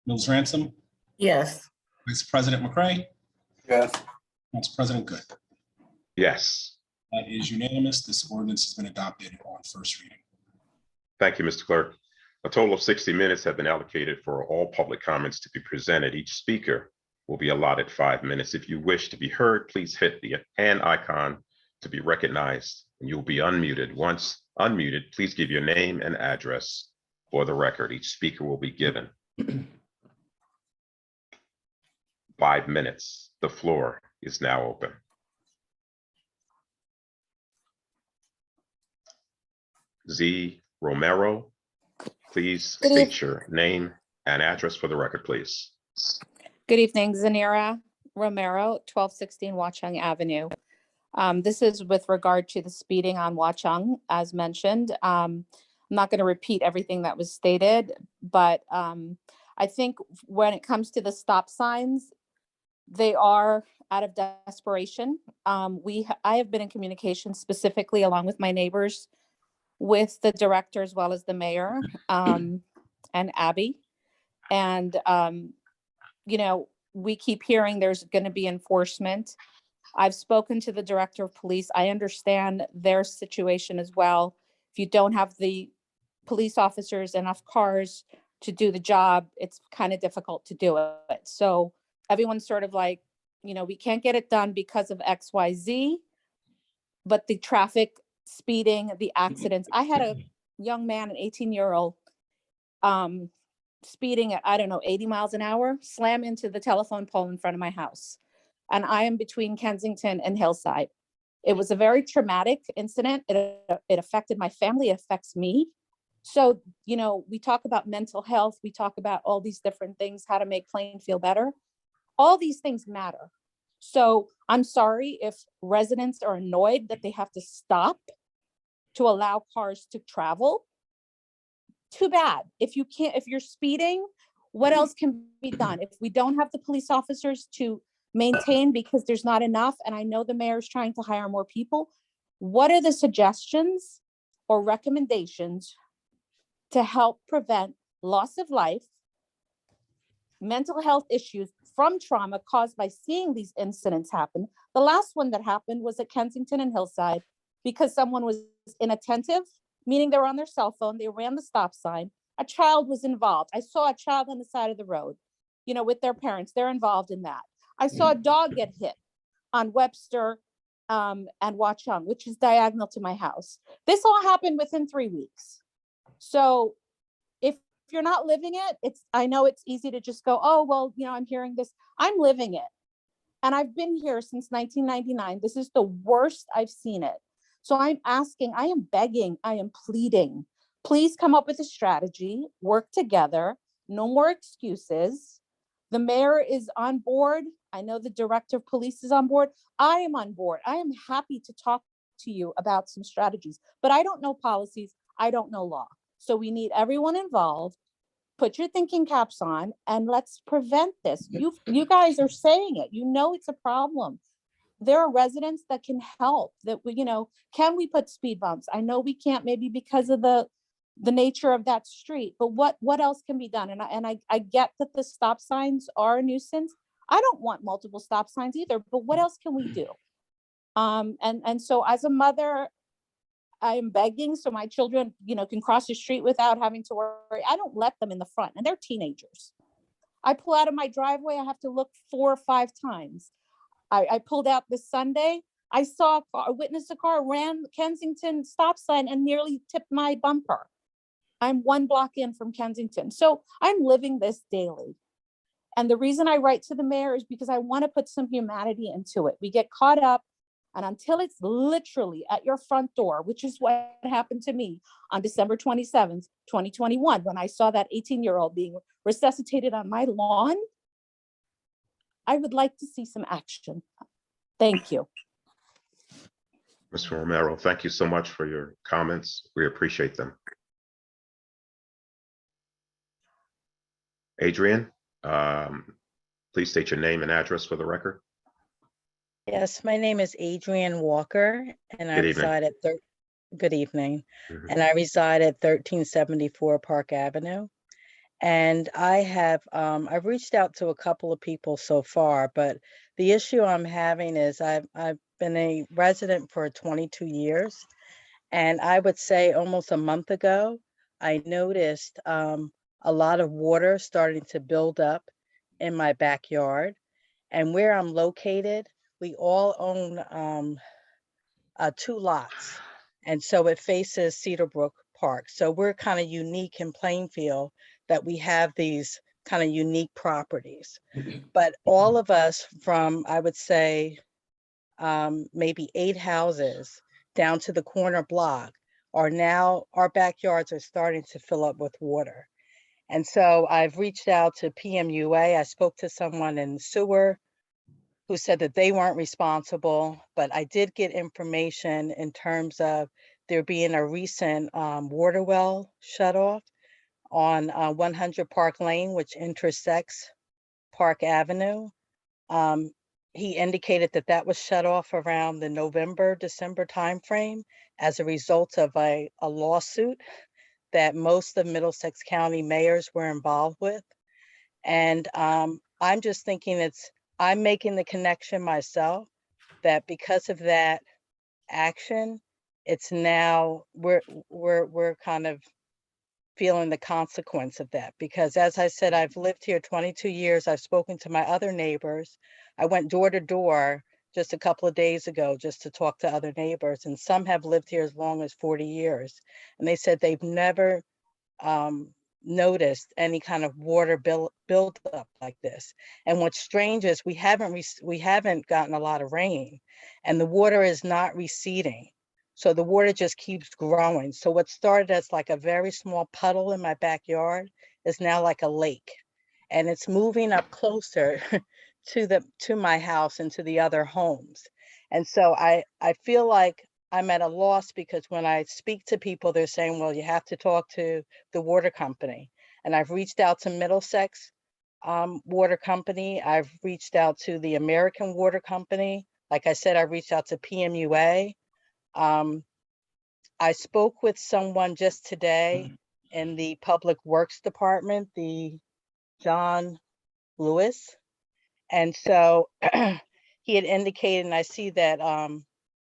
Mills Ransom, Yes. Vice President McCray, Yes. Council President Good. Yes. That is unanimous. This ordinance has been adopted on first reading. Thank you, Mr. Clerk. A total of 60 minutes have been allocated for all public comments to be presented. Each speaker will be allotted 5 minutes. If you wish to be heard, please hit the hand icon to be recognized, and you'll be unmuted. Once unmuted, please give your name and address for the record. Each speaker will be given 5 minutes. The floor is now open. Z. Romero, please state your name and address for the record, please. Good evening, Zanira Romero, 1216 Watchung Avenue. This is with regard to the speeding on Watchung, as mentioned. I'm not going to repeat everything that was stated, but I think when it comes to the stop signs, they are out of desperation. I have been in communication specifically along with my neighbors with the director as well as the mayor and Abby. And, you know, we keep hearing there's going to be enforcement. I've spoken to the director of police. I understand their situation as well. If you don't have the police officers, enough cars to do the job, it's kind of difficult to do it. So everyone's sort of like, you know, we can't get it done because of XYZ, but the traffic speeding, the accidents. I had a young man, an 18-year-old, speeding at, I don't know, 80 miles an hour, slam into the telephone pole in front of my house. And I am between Kensington and Hillside. It was a very traumatic incident. It affected my family, it affects me. So, you know, we talk about mental health, we talk about all these different things, how to make Plainfield better. All these things matter. So I'm sorry if residents are annoyed that they have to stop to allow cars to travel. Too bad. If you can't, if you're speeding, what else can be done? If we don't have the police officers to maintain because there's not enough, and I know the mayor is trying to hire more people, what are the suggestions or recommendations to help prevent loss of life, mental health issues from trauma caused by seeing these incidents happen? The last one that happened was at Kensington and Hillside because someone was inattentive, meaning they were on their cell phone, they ran the stop sign, a child was involved. I saw a child on the side of the road, you know, with their parents, they're involved in that. I saw a dog get hit on Webster and Watchung, which is diagonal to my house. This all happened within 3 weeks. So if you're not living it, I know it's easy to just go, oh, well, you know, I'm hearing this. I'm living it. And I've been here since 1999. This is the worst I've seen it. So I'm asking, I am begging, I am pleading, please come up with a strategy, work together, no more excuses. The mayor is on board. I know the director of police is on board. I am on board. I am happy to talk to you about some strategies, but I don't know policies. I don't know law. So we need everyone involved. Put your thinking caps on and let's prevent this. You guys are saying it. You know it's a problem. There are residents that can help. That we, you know, can we put speed bumps? I know we can't, maybe because of the nature of that street, but what else can be done? And I get that the stop signs are a nuisance. I don't want multiple stop signs either, but what else can we do? And so as a mother, I am begging so my children, you know, can cross the street without having to worry. I don't let them in the front, and they're teenagers. I pull out of my driveway, I have to look 4 or 5 times. I pulled out this Sunday. I saw witnessed a car ran Kensington stop sign and nearly tipped my bumper. I'm 1 block in from Kensington. So I'm living this daily. And the reason I write to the mayor is because I want to put some humanity into it. We get caught up, and until it's literally at your front door, which is what happened to me on December 27th, 2021, when I saw that 18-year-old being resuscitated on my lawn, I would like to see some action. Thank you. Mr. Romero, thank you so much for your comments. We appreciate them. Adrian, please state your name and address for the record. Yes, my name is Adrian Walker, and I Good evening. reside at good evening, and I reside at 1374 Park Avenue. And I have I've reached out to a couple of people so far, but the issue I'm having is I've been a resident for 22 years, and I would say almost a month ago, I noticed a lot of water starting to build up in my backyard. And where I'm located, we all own 2 lots. And so it faces Cedarbrook Park. So we're kind of unique in Plainfield that we have these kind of unique properties. But all of us from, I would say, maybe 8 houses down to the corner block are now, our backyards are starting to fill up with water. And so I've reached out to PMUA. I spoke to someone in sewer who said that they weren't responsible, but I did get information in terms of there being a recent water well shut off on 100 Park Lane, which intersects Park Avenue. He indicated that that was shut off around the November, December timeframe as a result of a lawsuit that most of Middlesex County mayors were involved with. And I'm just thinking I'm making the connection myself that because of that action, it's now we're kind of feeling the consequence of that. Because as I said, I've lived here 22 years. I've spoken to my other neighbors. I went door to door just a couple of days ago just to talk to other neighbors, and some have lived here as long as 40 years. And they said they've never noticed any kind of water build up like this. And what's strange is we haven't gotten a lot of rain, and the water is not receding. So the water just keeps growing. So what started as like a very small puddle in my backyard is now like a lake, and it's moving up closer to my house and to the other homes. And so I feel like I'm at a loss, because when I speak to people, they're saying, well, you have to talk to the water company. And I've reached out to Middlesex Water Company. I've reached out to the American Water Company. Like I said, I reached out to PMUA. I spoke with someone just today in the Public Works Department, the John Lewis. And so he had indicated, and I see that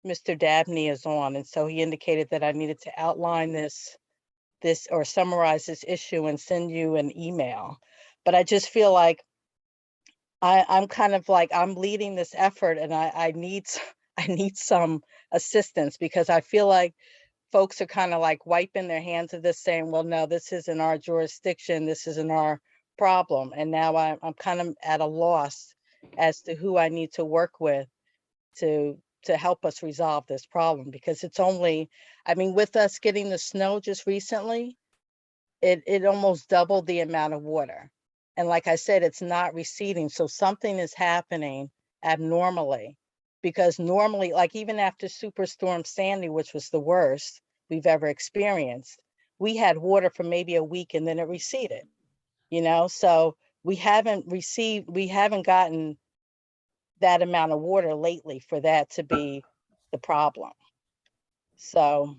Mr. Dabney is on. And so he indicated that I needed to outline this or summarize this issue and send you an email. But I just feel like I'm kind of like, I'm leading this effort, and I need some assistance, because I feel like folks are kind of like wiping their hands of this, saying, well, no, this isn't our jurisdiction, this isn't our problem. And now I'm kind of at a loss as to who I need to work with to help us resolve this problem, because it's only, I mean, with us getting the snow just recently, it almost doubled the amount of water. And like I said, it's not receding. So something is happening abnormally, because normally, like even after Superstorm Sandy, which was the worst we've ever experienced, we had water for maybe a week and then it receded, so we haven't gotten that amount of water lately for that to be the problem. So,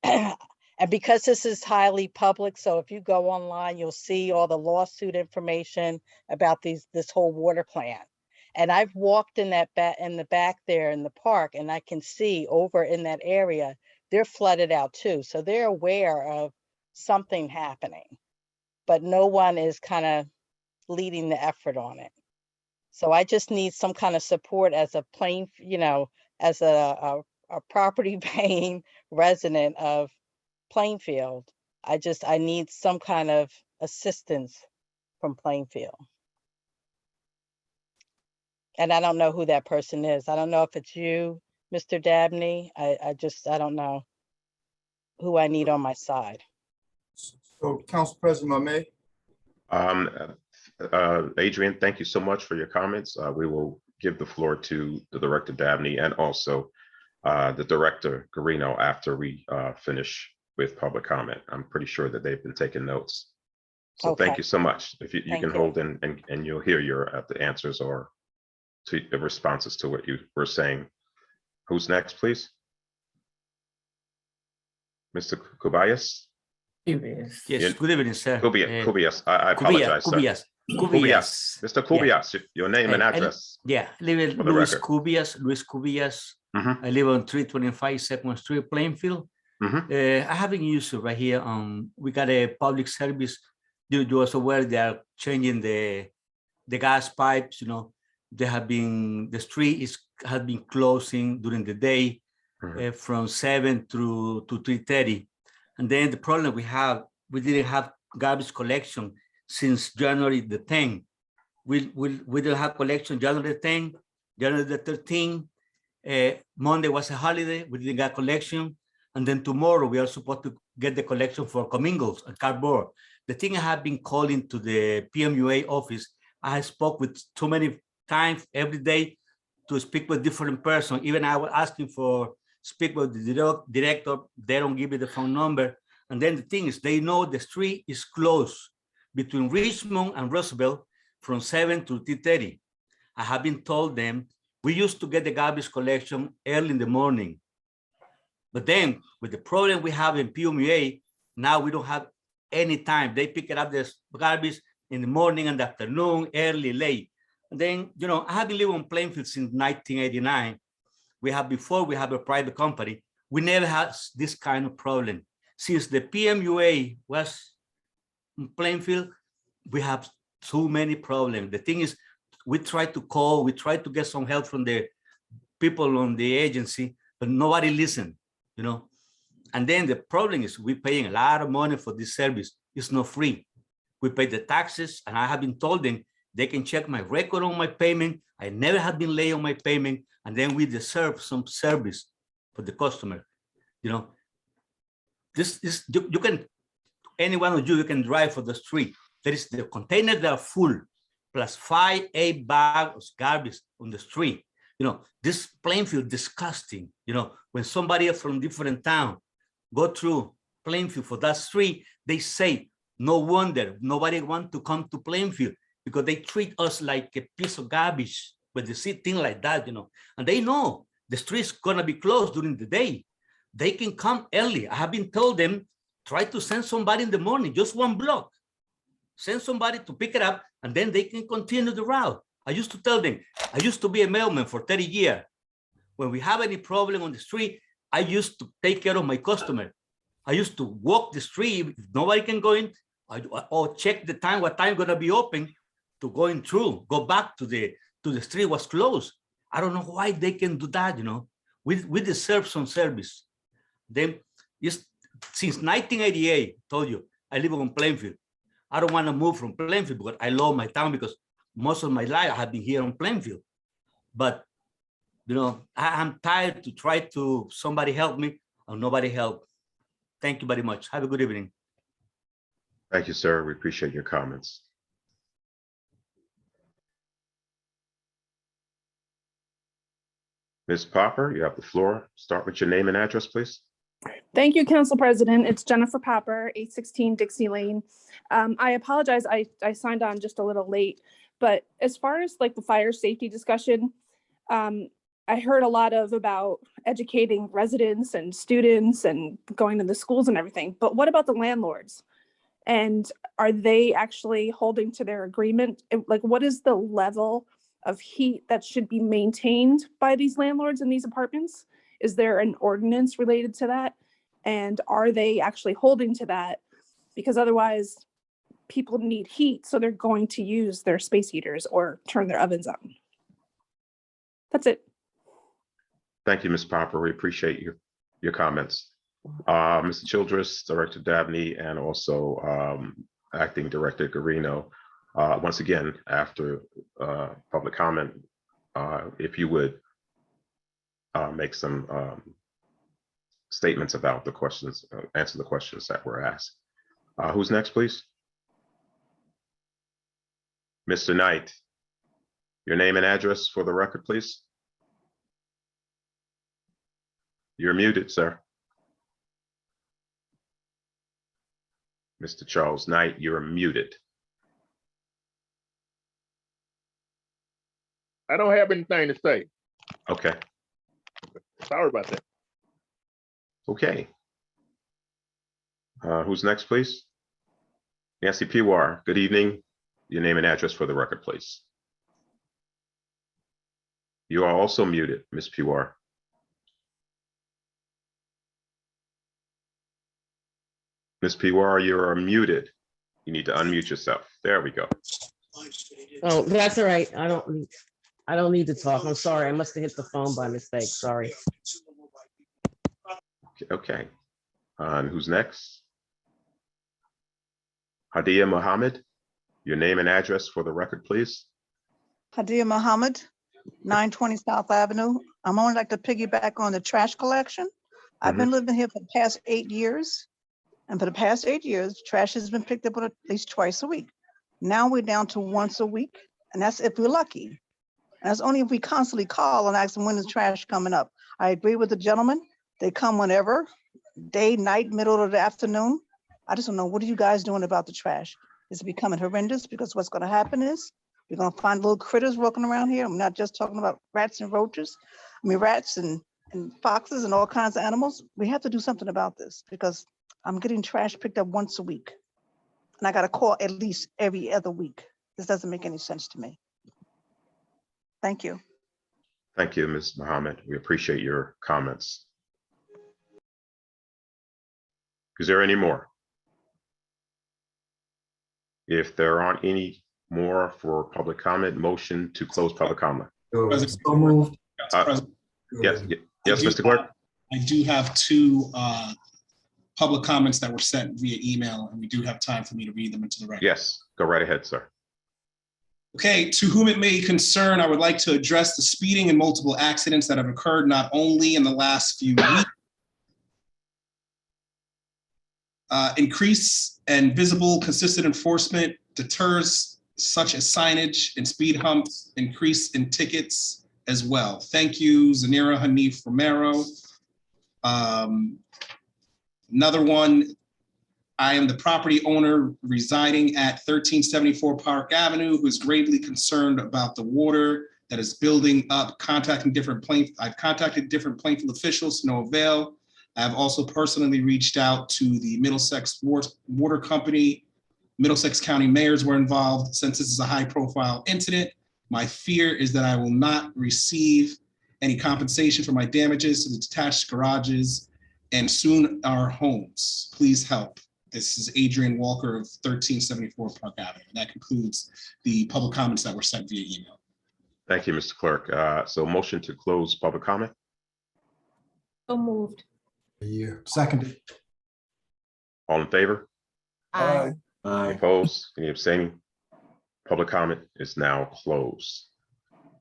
and because this is highly public, so if you go online, you'll see all the lawsuit information about this whole water plant. And I've walked in the back there in the park, and I can see over in that area, they're flooded out too. So they're aware of something happening, but no one is kind of leading the effort on it. So I just need some kind of support as a as a property paying resident of Plainfield. I need some kind of assistance from Plainfield. And I don't know who that person is. I don't know if it's you, Mr. Dabney. I don't know who I need on my side. So, Council President, may Adrian, thank you so much for your comments. We will give the floor to the Director Dabney and also the Director Guarino after we finish with public comment. I'm pretty sure that they've been taking notes. So Okay. Thank you so much. If you Thank can you. hold and you'll hear the answers or to the responses to what you were saying. Who's next, please? Mr. Kubayas? Yes, Yeah. good evening, sir. Kubayas. I apologize, sir. Kubayas. Mr. Kubayas, your name and address. I live in For the Luis record. Kubayas. Mhm. I live on 325 2nd Street, Plainfield. Mhm. I have an issue right here. We got a public service. You also aware they are changing the gas pipes. The street has been closing during the day from 7 to 3:30. And then the problem we didn't have garbage collection since January the 10th. We didn't have collection January the 10th, January the 13th. Monday was a holiday, we didn't get collection. And then tomorrow we are supposed to get the collection for commingles and cardboard. The thing I have been calling to the PMUA office, I spoke with too many times every day. to speak with different person. Even I was asking for speak with the director. They don't give me the phone number. And then the thing is, they know the street is closed between Richmond and Roosevelt from 7 to 3:30. I have been told them we used to get the garbage collection early in the morning. But then with the problem we have in PMUA, now we don't have any time. They pick it up the garbage in the morning and the afternoon, early, late. And then, you know, I have been living on Plainfield since 1989. We have a private company. We never had this kind of problem. Since the PMUA was in Plainfield, we have too many problems. The thing is, we try to call, we try to get some help from the people on the agency, but nobody listens, you know. And then the problem is we're paying a lot of money for this service. It's not free. We pay the taxes, and I have been told them they can check my record on my payment. I never have been late on my payment, and then we deserve some service for the customer. You know, this is, you can, any one of you can drive for the street. There is the containers that are full, plus 5-8 bags of garbage on the street. You know, this Plainfield disgusting. You know, when somebody from different town go through Plainfield for that street, they say, no wonder nobody want to come to Plainfield because they treat us like a piece of garbage when they see things like that, you know. And they know the street's gonna be closed during the day. They can come early. I have been told them, try to send somebody in the morning, just 1 block. Send somebody to pick it up, and then they can continue the route. I used to tell them, I used to be a mailman for 30 years. When we have any problem on the street, I used to take care of my customer. I used to walk the street. If nobody can go in, or check the time, what time gonna be open to going through, go back to the street was closed. I don't know why they can do that, you know. We deserve some service. Then, since 1988, told you, I live on Plainfield. I don't want to move from Plainfield because I love my town, because most of my life I have been here on Plainfield. But, you know, I'm tired to try to somebody help me or nobody help. Thank you very much. Have a good evening. Thank you, sir. We appreciate your comments. Ms. Popper, you have the floor. Start with your name and address, please. Thank you, Council President. It's Jennifer Popper, 816 Dixie Lane. I apologize, I signed on just a little late, but as far as like the fire safety discussion, I heard a lot about educating residents and students and going to the schools and everything, but what about the landlords? And are they actually holding to their agreement? Like, what is the level of heat that should be maintained by these landlords in these apartments? Is there an ordinance related to that? And are they actually holding to that? Because otherwise people need heat, so they're going to use their space heaters or turn their ovens on. That's it. Thank you, Ms. Popper. We appreciate your comments. Mr. Childress, Director Dabney, and also Acting Director Garino. Once again, after public comment, if you would make some statements about the questions, answer the questions that were asked. Who's next, please? Mr. Knight, your name and address for the record, please. You're muted, sir. Mr. Charles Knight, you're muted. I don't have anything to say. Okay. Sorry about that. Okay. Who's next, please? Nancy Piwar, good evening. Your name and address for the record, please. You are also muted, Ms. Piwar. Ms. Piwar, you are muted. You need to unmute yourself. There we go. Oh, that's all right. I don't need to talk. I'm sorry. I must have hit the phone by mistake. Sorry. Okay. And who's next? Hadia Mohammed, your name and address for the record, please. Hadia Mohammed, 920 South Avenue. I'm only like to piggyback on the trash collection. I've been living here for the past 8 years. And for the past 8 years, trash has been picked up at least twice a week. Now we're down to once a week, and that's if we're lucky. And that's only if we constantly call and ask them when is trash coming up. I agree with the gentleman. They come whenever, day, night, middle of the afternoon. I just don't know, what are you guys doing about the trash? It's becoming horrendous because what's gonna happen is you're gonna find little critters walking around here. I'm not just talking about rats and roaches. I mean, rats and foxes and all kinds of animals. We have to do something about this because I'm getting trash picked up once a week. And I got to call at least every other week. This doesn't make any sense to me. Thank you. Thank you, Ms. Mohammed. We appreciate your comments. Is there any more? If there aren't any more for public comment, motion to close public comment. President- moved. Yes, I do- Mr. Clerk. I do have two public comments that were sent via email, and we do have time for me to read them into the record. Yes, go right ahead, sir. Okay, to whom it may concern, I would like to address the speeding and multiple accidents that have occurred not only in the last few weeks. Increase and visible consistent enforcement deters such as signage and speed humps, increase in tickets as well. Thank you, Zanira Hanif Romero. Another one, I am the property owner residing at 1374 Park Avenue who is gravely concerned about the water that is building up, I've contacted different Plainfield officials, no avail. I've also personally reached out to the Middlesex Water Company. Middlesex County mayors were involved. Since this is a high profile incident, my fear is that I will not receive any compensation for my damages to the detached garages and soon our homes. Please help. This is Adrian Walker of 1374 Park Avenue. And that concludes the public comments that were sent via email. Thank you, Mr. Clerk. So motion to close public comment. So moved. Seconded. All in favor? Aye. Any opposed? Any abstaining? Public comment is now closed.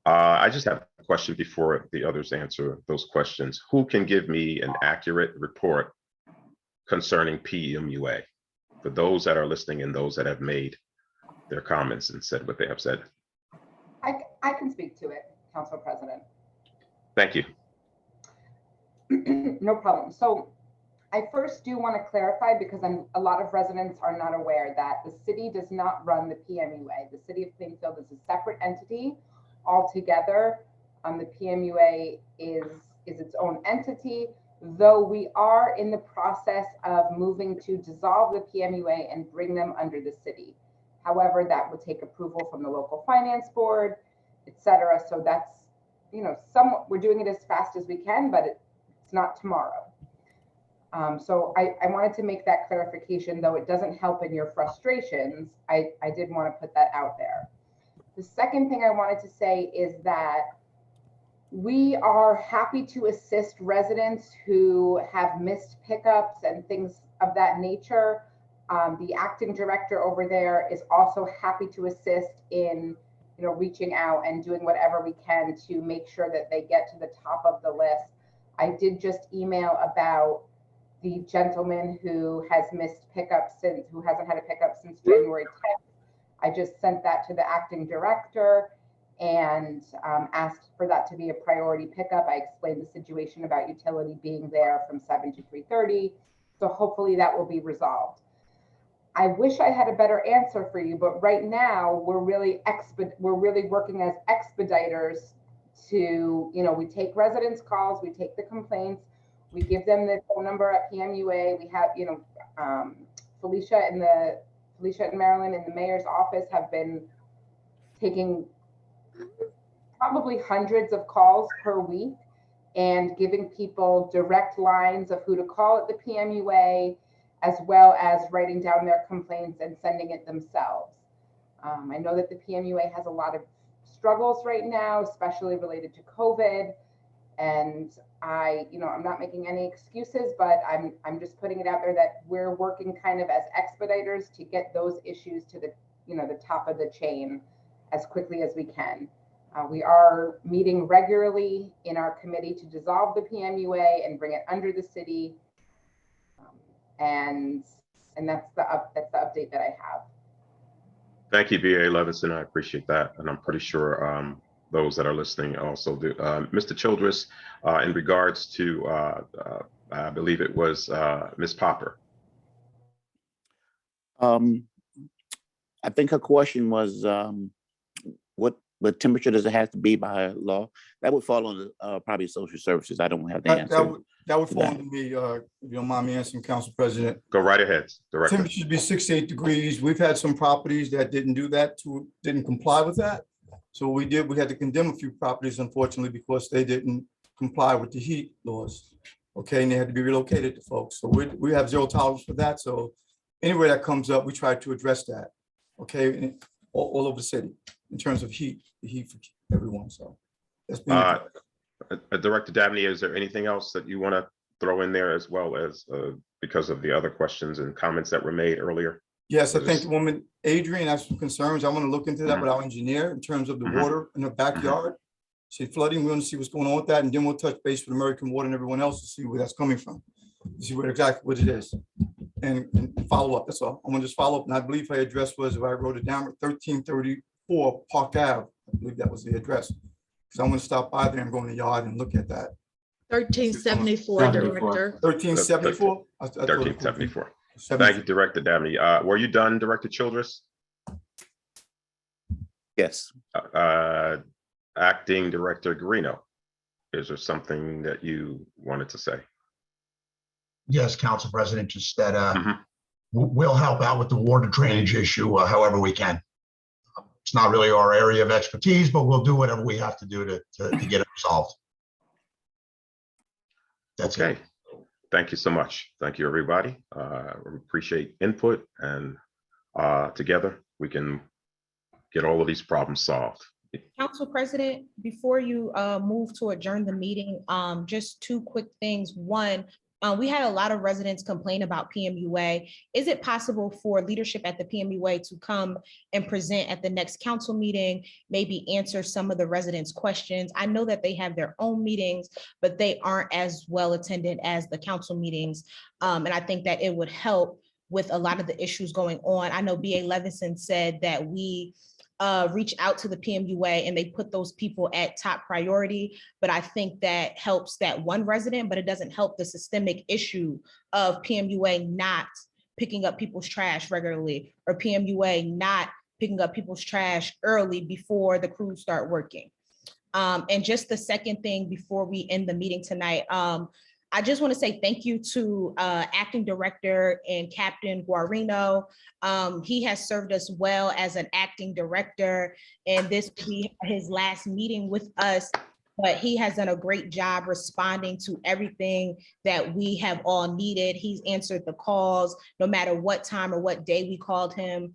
I just have a question before the others answer those questions. Who can give me an accurate report concerning PMUA for those that are listening and those that have made their comments and said what they have said? I can speak to it, Council President. Thank you. No problem. So I first do want to clarify, because a lot of residents are not aware that the city does not run the PMUA. The city of Plainfield is a separate entity altogether. The PMUA is its own entity, though we are in the process of moving to dissolve the PMUA and bring them under the city. However, that would take approval from the local finance board, etc. So that's, somewhat, we're doing it as fast as we can, but it's not tomorrow. So I wanted to make that clarification, though it doesn't help in your frustrations. I did want to put that out there. The second thing I wanted to say is that we are happy to assist residents who have missed pickups and things of that nature. The acting director over there is also happy to assist in, reaching out and doing whatever we can to make sure that they get to the top of the list. I did just email about the gentleman who has missed pickups who hasn't had a pickup since January 10th. I just sent that to the acting director and asked for that to be a priority pickup. I explained the situation about utility being there from 7 to 3:30. So hopefully that will be resolved. I wish I had a better answer for you, but right now we're really working as expediters to, we take residents' calls, we take the complaints, we give them the phone number at PMUA. We have, Felicia and Marilyn in the mayor's office have been taking probably hundreds of calls per week and giving people direct lines of who to call at the PMUA, as well as writing down their complaints and sending it themselves. I know that the PMUA has a lot of struggles right now, especially related to COVID. And I'm not making any excuses, but I'm just putting it out there that we're working kind of as expediters to get those issues to the, the top of the chain as quickly as we can. We are meeting regularly in our committee to dissolve the PMUA and bring it under the city. And that's the update that I have. Thank you, VA Levinson. I appreciate that. And I'm pretty sure those that are listening also do. Mr. Childress, in regards to, I believe it was Ms. Popper. I think her question was, what temperature does it have to be by law? That would fall on probably social services. I don't have the answer. That would fall that. under me, if you don't mind me answering, Council President. Go right ahead, Director. Temperature should be 6 to 8 degrees. We've had some properties that didn't do that, didn't comply with that. So we had to condemn a few properties, unfortunately, because they didn't comply with the heat laws. Okay, and they had to be relocated to folks. So we have zero tolerance for that. So anywhere that comes up, we try to address that. Okay, all over the city in terms of heat, the heat for everyone. So that's been. Director Dabney, is there anything else that you want to throw in there as well as because of the other questions and comments that were made earlier? Yes, I think the woman, Adrian, has some concerns. I want to look into that with our engineer in terms of the water in the backyard. See flooding, we want to see what's going on with that. And then we'll touch base with American Water and everyone else to see where that's coming from. To see exactly what it is and follow up. That's all. I'm gonna just follow up. And I believe her address was, if I wrote it down, 1334 Park Ave. I believe that was the address. Because I'm gonna stop by there and go in the yard and look at that. 1374, Director. 1374? 1374. Thank you, Director Dabney. Were you done, Director Childress? Yes. Acting Director Guarino, is there something that you wanted to say? Yes, Council President, just that we'll help out with the water drainage issue however we can. It's not really our area of expertise, but we'll do whatever we have to do to get it resolved. That's okay. it. Thank you so much. Thank you, everybody. We appreciate input, and together we can get all of these problems solved. Council President, before you move to adjourn the meeting, just two quick things. One, we had a lot of residents complain about PMUA. Is it possible for leadership at the PMUA to come and present at the next council meeting, maybe answer some of the residents' questions? I know that they have their own meetings, but they aren't as well attended as the council meetings. And I think that it would help with a lot of the issues going on. I know BA Levinson said that we reach out to the PMUA and they put those people at top priority. But I think that helps that one resident, but it doesn't help the systemic issue of PMUA not picking up people's trash regularly, or PMUA not picking up people's trash early before the crews start working. And just the second thing before we end the meeting tonight, I just want to say thank you to Acting Director and Captain Guarino. He has served us well as an acting director, and this will be his last meeting with us, but he has done a great job responding to everything that we have all needed. He's answered the calls, no matter what time or what day we called him.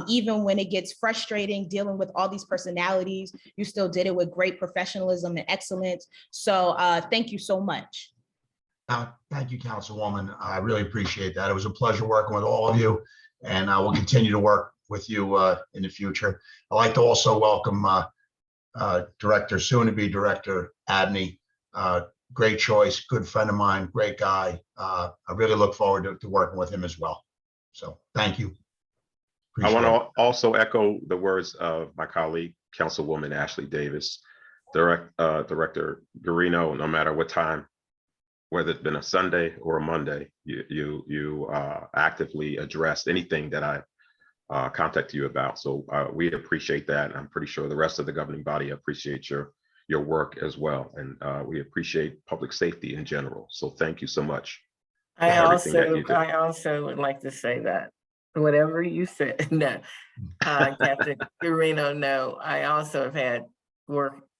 Even when it gets frustrating dealing with all these personalities, you still did it with great professionalism and excellence. So thank you so much. Thank you, Councilwoman. I really appreciate that. It was a pleasure working with all of you, and I will continue to work with you in the future. I'd like to also welcome soon-to-be Director Abney. Great choice, good friend of mine, great guy. I really look forward to working with him as well. So thank you. I want to also echo the words of my colleague, Councilwoman Ashley Davis. Director Guarino, no matter what time, whether it's been a Sunday or a Monday, you actively addressed anything that I contacted you about. So we appreciate that. And I'm pretty sure the rest of the governing body appreciates your work as well. And we appreciate public safety in general. So thank you so much. I also would like to say that whatever you said, no, Captain Guarino, no, I also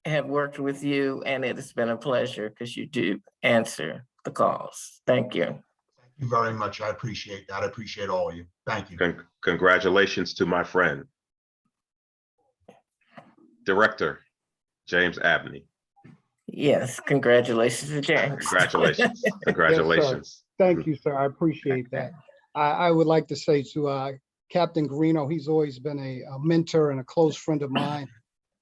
have worked with you, and it has been a pleasure because you do answer the calls. Thank you. Thank you very much. I appreciate that. I appreciate all of you. Thank you. Congratulations to my friend, Director James Abney. Yes, congratulations to James. Congratulations. Congratulations. Yes, thank you, sir. I appreciate that. I would like to say to Captain Guarino, he's always been a mentor and a close friend of mine.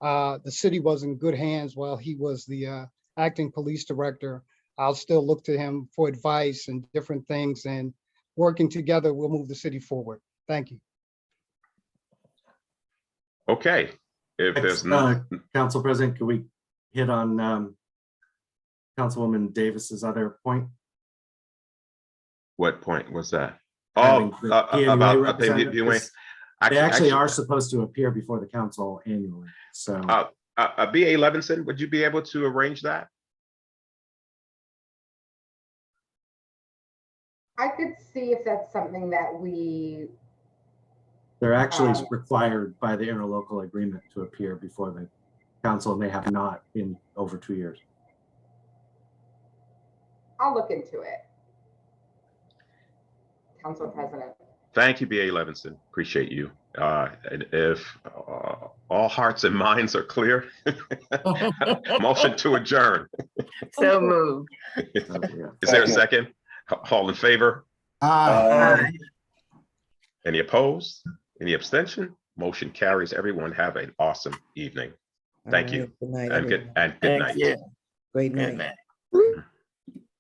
The city was in good hands while he was the acting police director. I'll still look to him for advice and different things, and working together, we'll move the city forward. Thank you. Okay, If there's no, Council President, could we hit on Councilwoman Davis's other point? what point was that? Having Oh, the PMUA about representative, PMUA. 'cause They actually are supposed to appear before the council annually, so. BA Levinson, would you be able to arrange that? I could see if that's something that we, They're actually required by the interlocal agreement to appear before the council, and they have not in over 2 years. I'll look into it. Council President. Thank you, BA Levinson. Appreciate you. And if all hearts and minds are clear, motion to adjourn. So moved. Is there a second? All in favor? Aye. Any opposed? Any abstention? Motion carries. Everyone have an awesome evening. Thank you. Good night, And everyone. good Thank night. you. Great Good night. night.